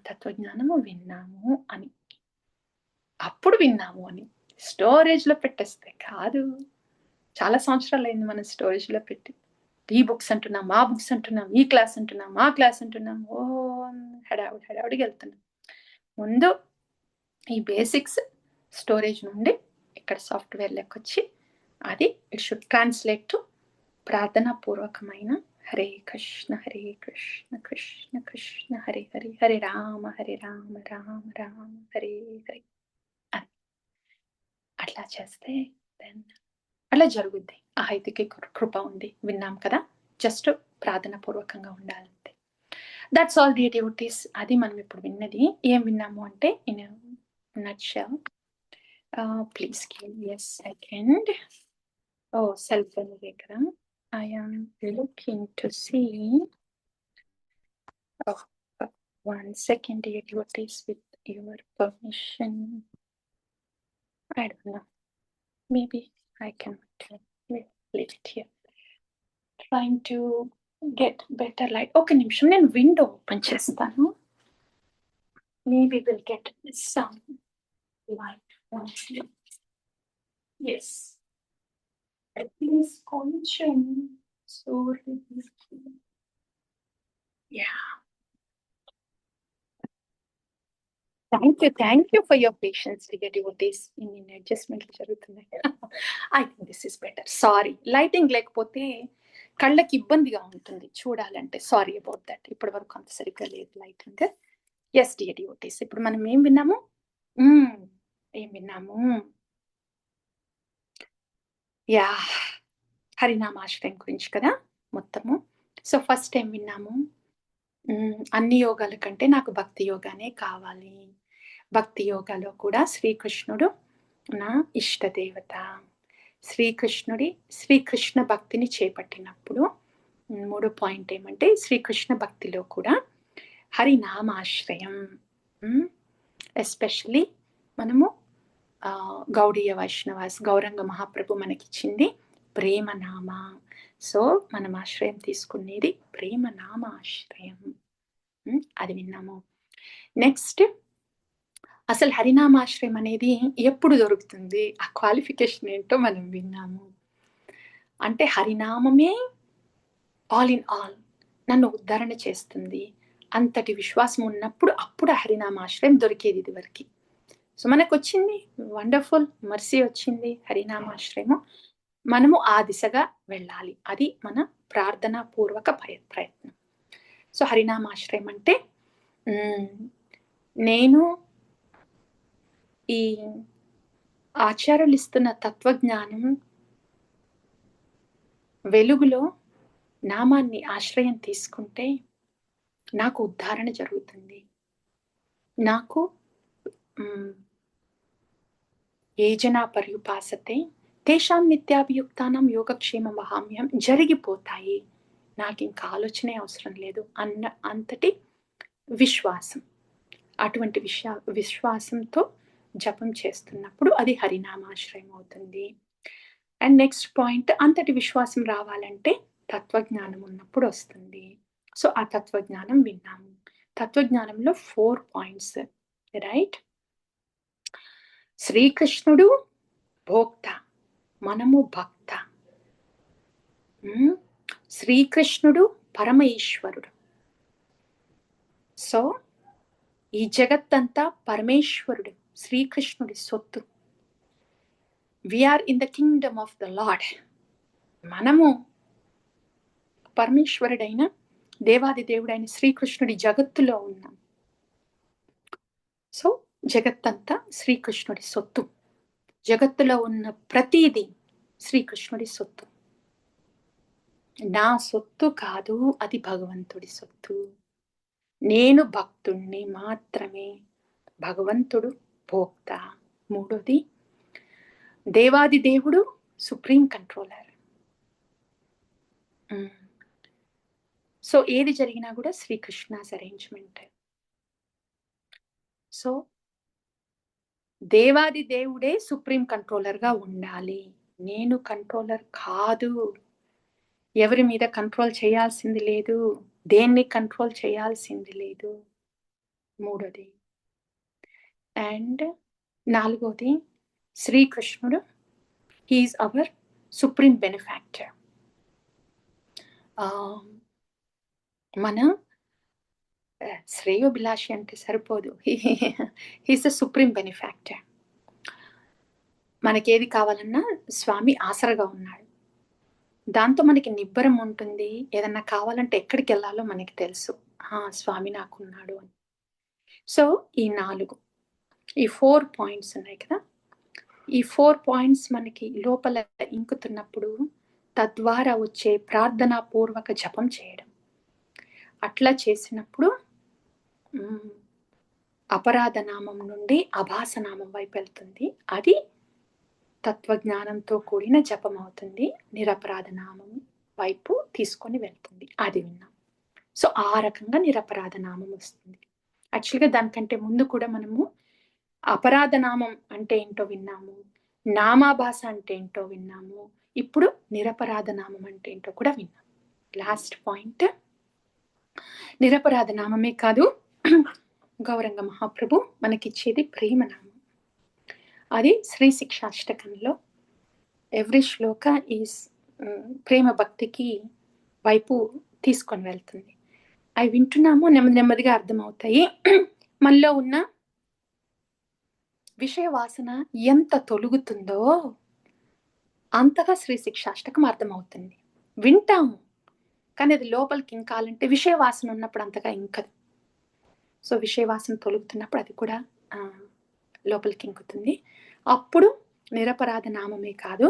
తత్వజ్ఞానము విన్నాము అని, అప్పుడు విన్నాము అని స్టోరేజ్ లో పెట్టేస్తే కాదు. చాలా సంవత్సరాలు అయింది మనం స్టోరేజ్ లో పెట్టి. ఈ బుక్స్ అంటున్నాం, ఆ బుక్స్ అంటున్నాం, ఈ క్లాస్ అంటున్నాం, ఆ క్లాస్ అంటున్నాం, హడావుడికి వెళ్తున్నాం. ముందు ఈ బేసిక్స్ స్టోరేజ్ నుండి ఇక్కడ సాఫ్ట్వేర్ లెక్కొచ్చి అది ఇట్ షుడ్ ట్రాన్స్లేట్ టు ప్రార్థనా పూర్వకమైన హరే కృష్ణ కృష్ణ కృష్ణ హరే హరే, హరే రామ రామ రామ హరే హరే. అట్లా చేస్తే అట్లా జరుగుద్ది. ఆ హైతికి కృప ఉంది. విన్నాం కదా, జస్ట్ ప్రార్థన పూర్వకంగా ఉండాలంటే. That's all dear devotees. అది మనం ఇప్పుడు విన్నది. ఏం విన్నాము అంటే in nutshell, please give me a second. Self దగ్గర I am looking to see. One second dear devotees, with your permission. I don't know, maybe I can leave it here. Trying to get better light. ఒక నిమిషం, నేను window open చేస్తాను. Maybe we'll get some light. Yes. At least కొంచెం. Sorry. Yeah. Thank you for your patience, dear devotees. In adjustment జరుగుతున్నాయి. I think this is better. Sorry. Lighting లేకపోతే కళ్ళకి ఇబ్బందిగా ఉంటుంది చూడాలంటే. Sorry about that. ఇప్పటి వరకు అంత సరిగ్గా లేదు లైటింగ్. ఎస్ డియర్ డివోటీస్, ఇప్పుడు మనం ఏం విన్నాము? యా, హరినామాశ్రయం గురించి కదా మొత్తము. సో ఫస్ట్ ఏం విన్నాము? అన్ని యోగాల కంటే నాకు భక్తి యోగానే కావాలి. భక్తి యోగాలో కూడా శ్రీకృష్ణుడు నా ఇష్టదేవత. శ్రీకృష్ణ భక్తిని చేపట్టినప్పుడు మూడో పాయింట్ ఏమంటే, శ్రీకృష్ణ భక్తిలో కూడా హరినామాశ్రయం. ఎస్పెషల్లీ మనము గౌడీయ వైష్ణవాస్, గౌరంగ మహాప్రభు మనకిచ్చింది ప్రేమనామ. సో మనం ఆశ్రయం తీసుకునేది ప్రేమనామ ఆశ్రయం. అది విన్నాము. నెక్స్ట్, అసలు హరినామాశ్రయం అనేది ఎప్పుడు దొరుకుతుంది, ఆ క్వాలిఫికేషన్ ఏంటో మనం విన్నాము. అంటే హరినామమే ఆల్ ఇన్ ఆల్ నన్ను ఉద్ధరణ చేస్తుంది అంతటి విశ్వాసం ఉన్నప్పుడు అప్పుడు హరినామాశ్రయం దొరికేది ఇదివరకు. సో మనకు వచ్చింది వండర్ఫుల్ మర్సీ వచ్చింది హరినామాశ్రయము. మనము ఆ దిశగా వెళ్ళాలి. అది మన ప్రార్థనా పూర్వక ప్రయత్నం. సో హరినామాశ్రయం అంటే నేను ఈ ఆచార్యులు ఇస్తున్న తత్వజ్ఞానం వెలుగులో నామాన్ని ఆశ్రయం తీసుకుంటే నాకు ఉద్ధారణ జరుగుతుంది. నాకు ఏ జనా పర్యుపాసతే తేషాం నిత్యాభియుక్తానం యోగక్షేమ మహామ్యం జరిగిపోతాయి, నాకు ఇంకా ఆలోచనే అవసరం లేదు అన్న అంతటి విశ్వాసం. అటువంటి విశ్వాసంతో జపం చేస్తున్నప్పుడు అది హరినామాశ్రయం అవుతుంది. అండ్ నెక్స్ట్ పాయింట్, అంతటి విశ్వాసం రావాలంటే తత్వజ్ఞానం ఉన్నప్పుడు వస్తుంది. సో ఆ తత్వజ్ఞానం విన్నాము. తత్వజ్ఞానంలో 4 పాయింట్స్, రైట్? శ్రీకృష్ణుడు భోక్త, మనము భక్త. శ్రీకృష్ణుడు పరమ ఈశ్వరుడు. సో ఈ జగత్తంతా పరమేశ్వరుడు శ్రీకృష్ణుడి సొత్తు. We are in the kingdom of the Lord. మనము పరమేశ్వరుడైన దేవాది దేవుడైన శ్రీకృష్ణుడి జగత్తులో ఉన్నాం. సో జగత్తంతా శ్రీకృష్ణుడి సొత్తు. జగత్తులో ఉన్న ప్రతిదీ శ్రీకృష్ణుడి సొత్తు. నా సొత్తు కాదు, అది భగవంతుడి సొత్తు. నేను భక్తుణ్ణి మాత్రమే, భగవంతుడు భోక్త. మూడోది, దేవాది దేవుడు సుప్రీం కంట్రోలర్. సో ఏది జరిగినా కూడా శ్రీకృష్ణస్ అరేంజ్మెంట్. సో దేవాది దేవుడే సుప్రీం కంట్రోలర్ గా ఉండాలి, నేను కంట్రోలర్ కాదు. ఎవరి మీద కంట్రోల్ చేయాల్సింది లేదు, దేన్ని కంట్రోల్ చేయాల్సింది లేదు. మూడోది. అండ్ నాలుగోది, శ్రీకృష్ణుడు హీఈస్ అవర్ సుప్రీం బెనిఫాక్టర్. మన శ్రేయోభిలాషి అంటే సరిపోదు, హీఈస్ ద సుప్రీం బెనిఫాక్టర్. మనకేది కావాలన్నా స్వామి ఆసరగా ఉన్నాడు. దాంతో మనకి నిబ్బరం ఉంటుంది. ఏదన్నా కావాలంటే ఎక్కడికి వెళ్ళాలో మనకి తెలుసు, స్వామి నాకున్నాడు అని. సో ఈ 4 పాయింట్స్ ఉన్నాయి కదా, ఈ 4 పాయింట్స్ మనకి లోపల ఇంకుతున్నప్పుడు తద్వారా వచ్చే ప్రార్థనా పూర్వక జపం చేయడం. అట్లా చేసినప్పుడు అపరాధ నామం నుండి అభాస నామం వైపు వెళ్తుంది. అది తత్వజ్ఞానంతో కూడిన జపం అవుతుంది. నిరపరాధ నామం వైపు తీసుకొని వెళ్తుంది. అది విన్నాం. సో ఆ రకంగా నిరపరాధ నామం వస్తుంది. యాక్చువల్గా దానికంటే ముందు కూడా మనము అపరాధ నామం అంటే ఏంటో విన్నాము, నామాభాస అంటే ఏంటో విన్నాము, ఇప్పుడు నిరపరాధ నామం అంటే ఏంటో కూడా విన్నాం. లాస్ట్ పాయింట్, నిరపరాధ నామమే కాదు, గౌరంగ మహాప్రభు మనకిచ్చేది ప్రేమ నామం. అది శ్రీ శిక్షాష్టకంలో ఎవ్రీ శ్లోక ఈజ్ ప్రేమ భక్తికి వైపు తీసుకొని వెళ్తుంది. అవి వింటున్నాము, నెమ్మదిగా అర్థమవుతాయి. మనలో ఉన్న విషయ వాసన ఎంత తొలుగుతుందో అంతగా శ్రీ శిక్షాష్టకం అర్థమవుతుంది. వింటాము కానీ అది లోపలికి ఇంకాలంటే విషయ వాసన ఉన్నప్పుడు అంతగా ఇంకదు. సో విషయ వాసన తొలుగుతున్నప్పుడు అది కూడా లోపలికి ఇంకుతుంది. అప్పుడు నిరపరాధ నామమే కాదు,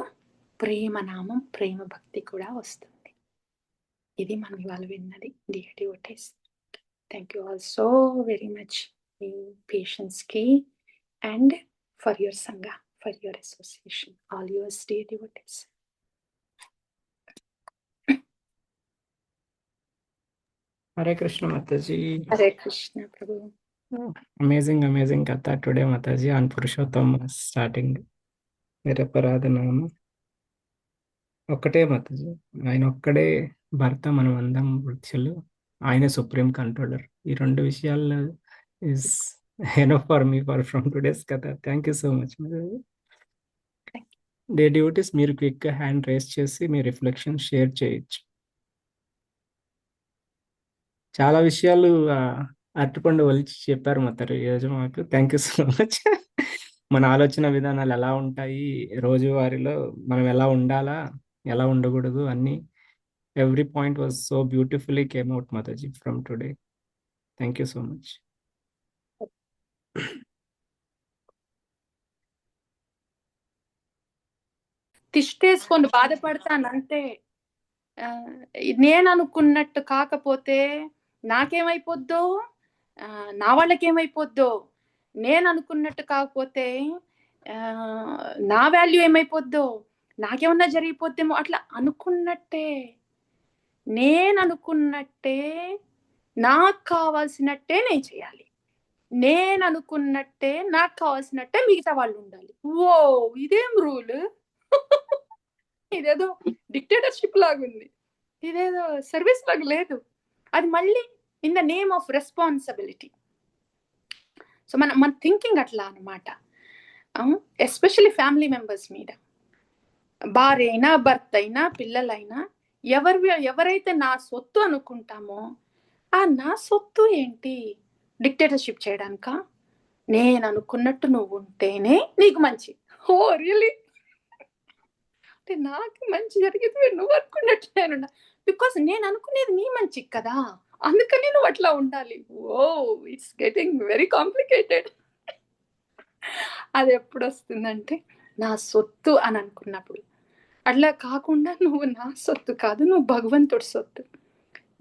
ప్రేమ నామం, ప్రేమ భక్తి కూడా వస్తుంది. ఇది మనం ఇవాళ విన్నది. Dear devotees, thank you all so very much me patience కి and for your sangha, for your association. All yours, dear devotees. Hare Krishna Mataji. Hare Krishna Prabhu. Amazing katha today Mataji on Purushottam starting నిరపరాధ నామ. ఒక్కటే Mataji, ఆయన ఒక్కడే భర్త, మనం అందం వృత్తులు, ఆయన సుప్రీం కంట్రోలర్. ఈ రెండు విషయాలు is enough for me from today's katha. Thank you so much Mataji. Dear devotees, మీరు క్విక్ హ్యాండ్ రేస్ చేసి మీ రిఫ్లెక్షన్ షేర్ చేయొచ్చు. చాలా విషయాలు అరటిపండు ఒలిచి చెప్పారు మాతారు ఈరోజు మాకు. Thank you so much. మన ఆలోచన విధానాలు ఎలా ఉంటాయి, రోజువారీలో మనం ఎలా ఉండాలా, ఎలా ఉండకూడదు అన్ని, every point was so beautifully came out Mataji from today. Thank you so much. తిష్టేసుకొని బాధపడతానంటే నేను అనుకున్నట్టు కాకపోతే నాకేమైపోద్దో, నా వాళ్ళకేమైపోద్దో, నేను అనుకున్నట్టు కాకపోతే నా వాల్యూ ఏమైపోద్దో, నాకేమన్నా జరిగిపోద్దేమో, అట్లా అనుకున్నట్టే, నేను అనుకున్నట్టే, నాకు కావాల్సినట్టే నేను చేయాలి, నేను అనుకున్నట్టే నాకు కావాల్సినట్టే మిగతా వాళ్ళు ఉండాలి. ఓ ఇదేం రూల్! ఇదేదో డిక్టేటర్షిప్ లాగుంది, ఇదేదో సర్వీస్ లాగా లేదు. అది మళ్ళీ in the name of responsibility. So మన థింకింగ్ అట్లా అనమాట. ఎస్పెషల్లీ ఫ్యామిలీ మెంబర్స్ మీద, భార్య అయినా భర్త అయినా పిల్లలైనా ఎవరైతే నా సొత్తు అనుకుంటామో, ఆ నా సొత్తు ఏంటి డిక్టేటర్షిప్ చేయడానిక? నేను అనుకున్నట్టు నువ్వు ఉంటేనే నీకు మంచి. Oh really? అంటే నాకు మంచి జరిగింది నువ్వు అనుకున్నట్టు నేను, బికాస్ నేను అనుకునేది నీ మంచి కదా, అందుకని నువ్వు అట్లా ఉండాలి. Oh it's getting very complicated. అది ఎప్పుడు వస్తుందంటే నా సొత్తు అని అనుకున్నప్పుడు. అట్లా కాకుండా నువ్వు నా సొత్తు కాదు, నువ్వు భగవంతుడి సొత్తు,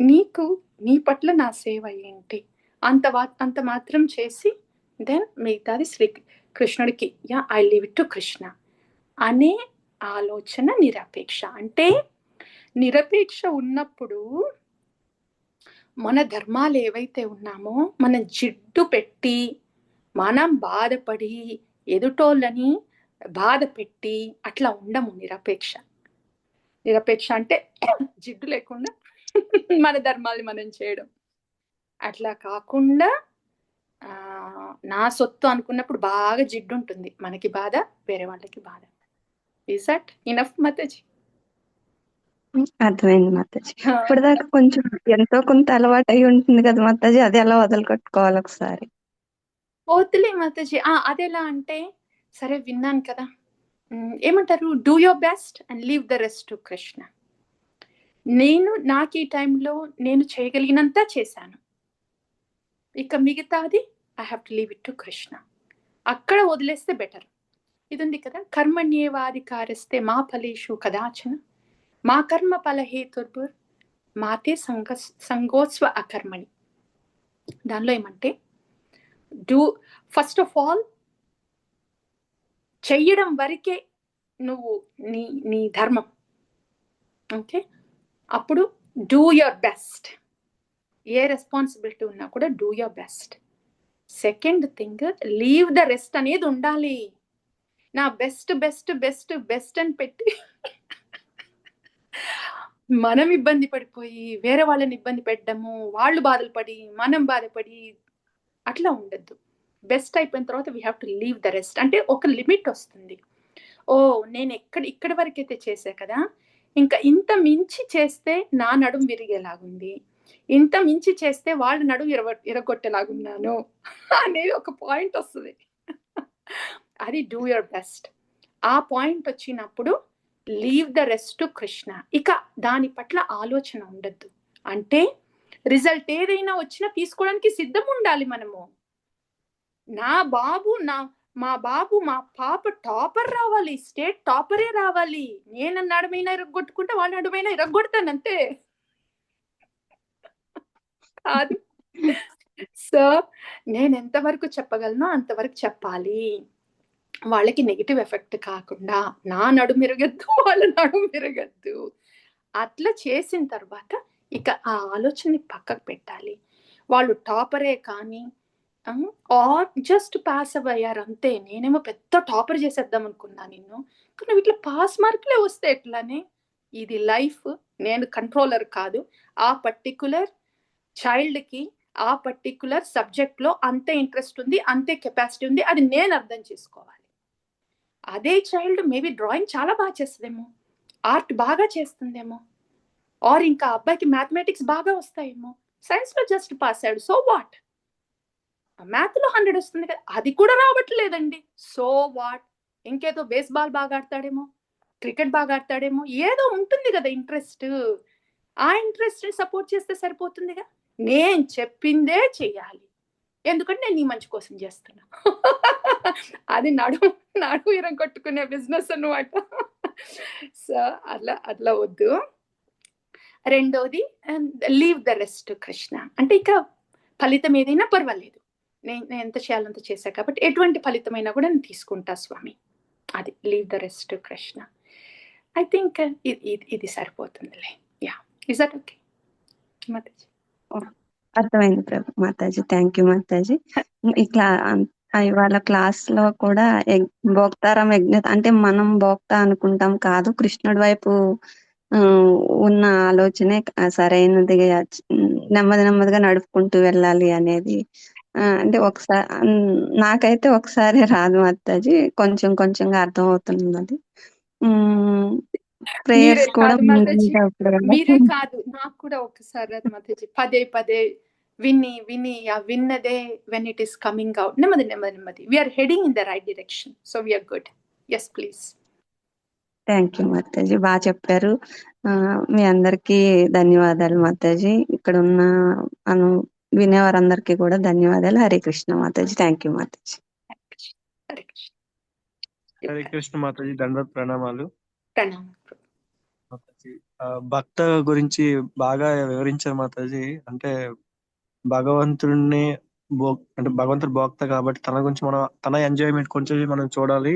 నీకు నీ పట్ల నా సేవ ఏంటి అంత మాత్రం చేసి దెన్ మిగతాది కృష్ణుడికి, yeah I leave it to Krishna అనే ఆలోచన నిరపేక్ష. అంటే నిరపేక్ష ఉన్నప్పుడు మన ధర్మాలు ఏవైతే ఉన్నామో మనం జిడ్డు పెట్టి, మనం బాధపడి, ఎదుటోళ్ళని బాధ పెట్టి అట్లా ఉండము. నిరపేక్ష అంటే జిడ్డు లేకుండా మన ధర్మాలు మనం చేయడం. అట్లా కాకుండా నా సొత్తు అనుకున్నప్పుడు బాగా జిడ్డు ఉంటుంది, మనకి బాధ, వేరే వాళ్ళకి బాధ. Is that enough Mataji? అర్థమైంది మాతాజీ. ఇప్పటిదాకా కొంచెం ఎంతో కొంత అలవాటు అయి ఉంటుంది కదా మాతాజీ, అది ఎలా వదలుకొట్టుకోవాలి ఒకసారి? వద్దులే మాతాజీ. అదెలా అంటే, సరే విన్నాను కదా, ఏమంటారు, do your best and leave the rest to Krishna. నాకు ఈ టైంలో నేను చేయగలిగినంత చేశాను, ఇక మిగతాది I have to leave it to Krishna. అక్కడ వదిలేస్తే బెటర్. ఇది ఉంది కదా, కర్మణ్యేవాధికారస్తే మా ఫలేషు కదాచన మా కర్మ ఫలహేతుర్భుర్ మాతే సంగోత్స్వ అకర్మణి. దానిలో ఏమంటే, ఫస్ట్ ఆఫ్ ఆల్ చెయ్యడం వరకే నువ్వు నీ ధర్మం. ఓకే, అప్పుడు do your best. A responsibility ఉన్నా కూడా do your best. Second thing, leave the rest అనేది ఉండాలి. నా బెస్ట్ బెస్ట్ బెస్ట్ బెస్ట్ అని పెట్టి మనం ఇబ్బంది పడిపోయి వేరే వాళ్ళని ఇబ్బంది పెట్టడము, వాళ్ళు బాధలు పడి మనం బాధపడి అట్లా ఉండద్దు. బెస్ట్ అయిపోయిన తర్వాత we have to leave the rest. అంటే ఒక లిమిట్ వస్తుంది. నేను ఇక్కడి వరకు అయితే చేసా కదా, ఇంకా ఇంత మించి చేస్తే నా నడుం విరిగేలాగుంది, ఇంత మించి చేస్తే వాళ్ళ నడుం ఇరగొట్టేలాగున్నాను అనేది ఒక పాయింట్ వస్తుంది. అది డూ యువర్ బెస్ట్. ఆ పాయింట్ వచ్చినప్పుడు leave the rest to Krishna. ఇక దాని పట్ల ఆలోచన ఉండద్దు. అంటే రిజల్ట్ ఏదైనా వచ్చినా తీసుకోవడానికి సిద్ధం ఉండాలి మనము. మా పాప టాపర్ రావాలి, స్టేట్ టాపరే రావాలి. నేను నడుమైనా ఇరగొట్టుకుంటే వాళ్ళ నడుమైనా ఇరగొడతానంతే కాదు. సో నేను ఎంతవరకు చెప్పగలను అంతవరకు చెప్పాలి, వాళ్ళకి నెగిటివ్ ఎఫెక్ట్ కాకుండా. నా నడుము విరగద్దు, వాళ్ళ నడుము విరగద్దు. అట్లా చేసిన తర్వాత ఇక ఆ ఆలోచనని పక్కకు పెట్టాలి. వాళ్ళు టాపరే కానీ ఆర్ జస్ట్ పాస్ అయ్యారు అంతే. నేనేమో పెద్ద టాపర్ చేసేద్దాం అనుకున్నా నిన్ను, కానీ ఇట్లా పాస్ మార్కులే వస్తే ఎట్లానే? ఇది లైఫ్, నేను కంట్రోలర్ కాదు. ఆ పర్టికులర్ చైల్డ్కి ఆ పర్టికులర్ సబ్జెక్ట్లో అంతే ఇంట్రెస్ట్ ఉంది, అంతే కెపాసిటీ ఉంది, అది నేను అర్థం చేసుకోవాలి. అదే చైల్డ్ మేబీ డ్రాయింగ్ చాలా బాగా చేస్తుందేమో, ఆర్ట్ బాగా చేస్తుందేమో, ఆర్ ఇంకా అబ్బాయికి మ్యాథమెటిక్స్ బాగా వస్తాయేమో, సైన్స్లో జస్ట్ పాస్ అయ్యాడు, సో వాట్? మ్యాథ్లో 100 వస్తుంది కదా, అది కూడా రావట్లేదండి, సో వాట్? ఇంకేదో బేస్బాల్ బాగా ఆడతాడేమో, క్రికెట్ బాగా ఆడతాడేమో, ఏదో ఉంటుంది కదా ఇంట్రెస్ట్. ఆ ఇంట్రెస్ట్ని సపోర్ట్ చేస్తే సరిపోతుందిగా. నేను చెప్పిందే చెయ్యాలి, ఎందుకంటే నేను నీ మంచి కోసం చేస్తున్నా. అది నడు ఇరం కొట్టుకునే బిజినెస్ అన్నమాట. సో అట్లా వద్దు. రెండోది లీవ్ ద రెస్ట్ కృష్ణ. అంటే ఇక ఫలితం ఏదైనా పర్వాలేదు, నేను ఎంత చేయాలంత చేశా కాబట్టి ఎటువంటి ఫలితమైనా కూడా నేను తీసుకుంటా స్వామి. అది leave the rest Krishna. I think ఇది సరిపోతుందిలే. Yeah, is that okay Mataji? అర్థమైంది ప్రభు మాతాజీ. Thank you Mataji. ఇట్లా ఇవాళ క్లాస్ లో కూడా భోక్తారం యజ్ఞ అంటే మనం భోక్త అనుకుంటాం కాదు, కృష్ణుడి వైపు ఉన్న ఆలోచనే సరైనదిగా నెమ్మది నెమ్మదిగా నడుపుకుంటూ వెళ్ళాలి అనేది. అంటే ఒకసారి నాకైతే ఒకసారి రాదు మాతాజీ, కొంచెం కొంచెంగా అర్థం అవుతున్నది. ప్రేయర్స్ మీరే కూడా కాదు మాతాజీ, మీరే కాదు, నాకు కూడా ఒకసారి రాదు మాతాజీ. పదే పదే విని విని ఆ విన్నదే when it is coming out నెమ్మది నెమ్మది నెమ్మది we're heading in the right direction. So we're good. Yes please. Thank you Mataji, బాగా చెప్పారు. మీ అందరికీ ధన్యవాదాలు మాతాజీ. ఇక్కడ ఉన్న వినేవారందరికీ కూడా ధన్యవాదాలు. హరే కృష్ణ మాతాజీ. Thank you Mataji. హరే కృష్ణ. హరే కృష్ణ మాతాజీ, దండవత్ ప్రణామాలు. ప్రణామం మాతాజీ, భక్త గురించి బాగా వివరించారు మాతాజీ. అంటే భగవంతుడిని అంటే భగవంతుడు భోక్త కాబట్టి తన గురించి మనం, తన ఎంజాయ్మెంట్ కొంచెం మనం చూడాలి,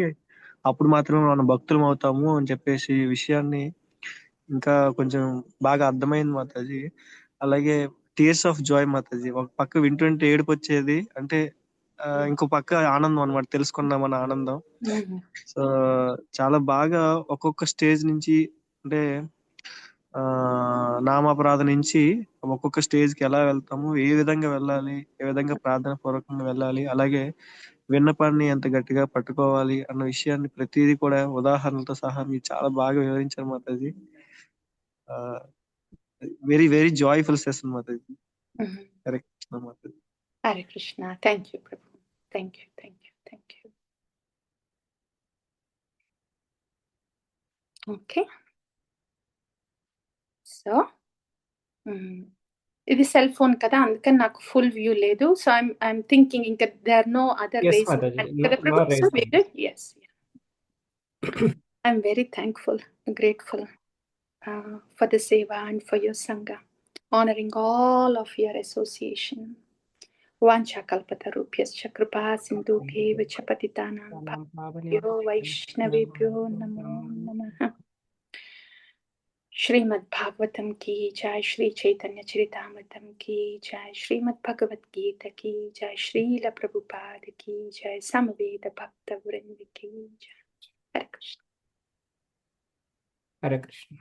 అప్పుడు మాత్రమే మనం భక్తులం అవుతాము అని చెప్పేసి విషయాన్ని ఇంకా కొంచెం బాగా అర్థమైంది మాతాజీ. అలాగే టీయర్స్ ఆఫ్ జాయ్ మాతాజీ, ఒక పక్క వింటుంటే ఏడుపు వచ్చేది, అంటే ఇంకో పక్క ఆనందం అనమాట, తెలుసుకున్నామన్న ఆనందం. సో చాలా బాగా ఒక్కొక్క స్టేజ్ నుంచి, అంటే నామాపరాధ నుంచి ఒక్కొక్క స్టేజ్ కి ఎలా వెళ్తాము, ఏ విధంగా వెళ్ళాలి, ఏ విధంగా ప్రార్థన పూర్వకంగా వెళ్ళాలి, అలాగే విన్నపాన్ని ఎంత గట్టిగా పట్టుకోవాలి అన్న విషయాన్ని ప్రతిదీ కూడా ఉదాహరణలతో సహా మీరు చాలా బాగా వివరించారు Mataji. Very very joyful session Mataji. Hare Krishna Mataji. Hare Krishna. Thank you Prabhu. Thank you, thank you, thank you. Okay, so ఇది సెల్ ఫోన్ కదా, అందుకని నాకు ఫుల్ వ్యూ లేదు. సో ఐఎమ్ థింకింగ్ ఇంకా they are no other Yes, raise Mataji. కదా No Prabhu. raise so hand. yes, I'm very thankful, grateful for the seva and for your sangha, honoring all of your association. Vancha kalpatarubhyascha kripa sindhubhyev cha patitanam pavanebhyo vaishnavebhyo namo namaha. Shrimad Bhagavatam की जय, श्री चैतन्य चरितामृतम की जय, श्रीमद् भगवत गीता की जय, श्रील प्रभुपाद की जय, समवेद भक्त वृंद की जय. हरे कृष्ण. Hare Krishna.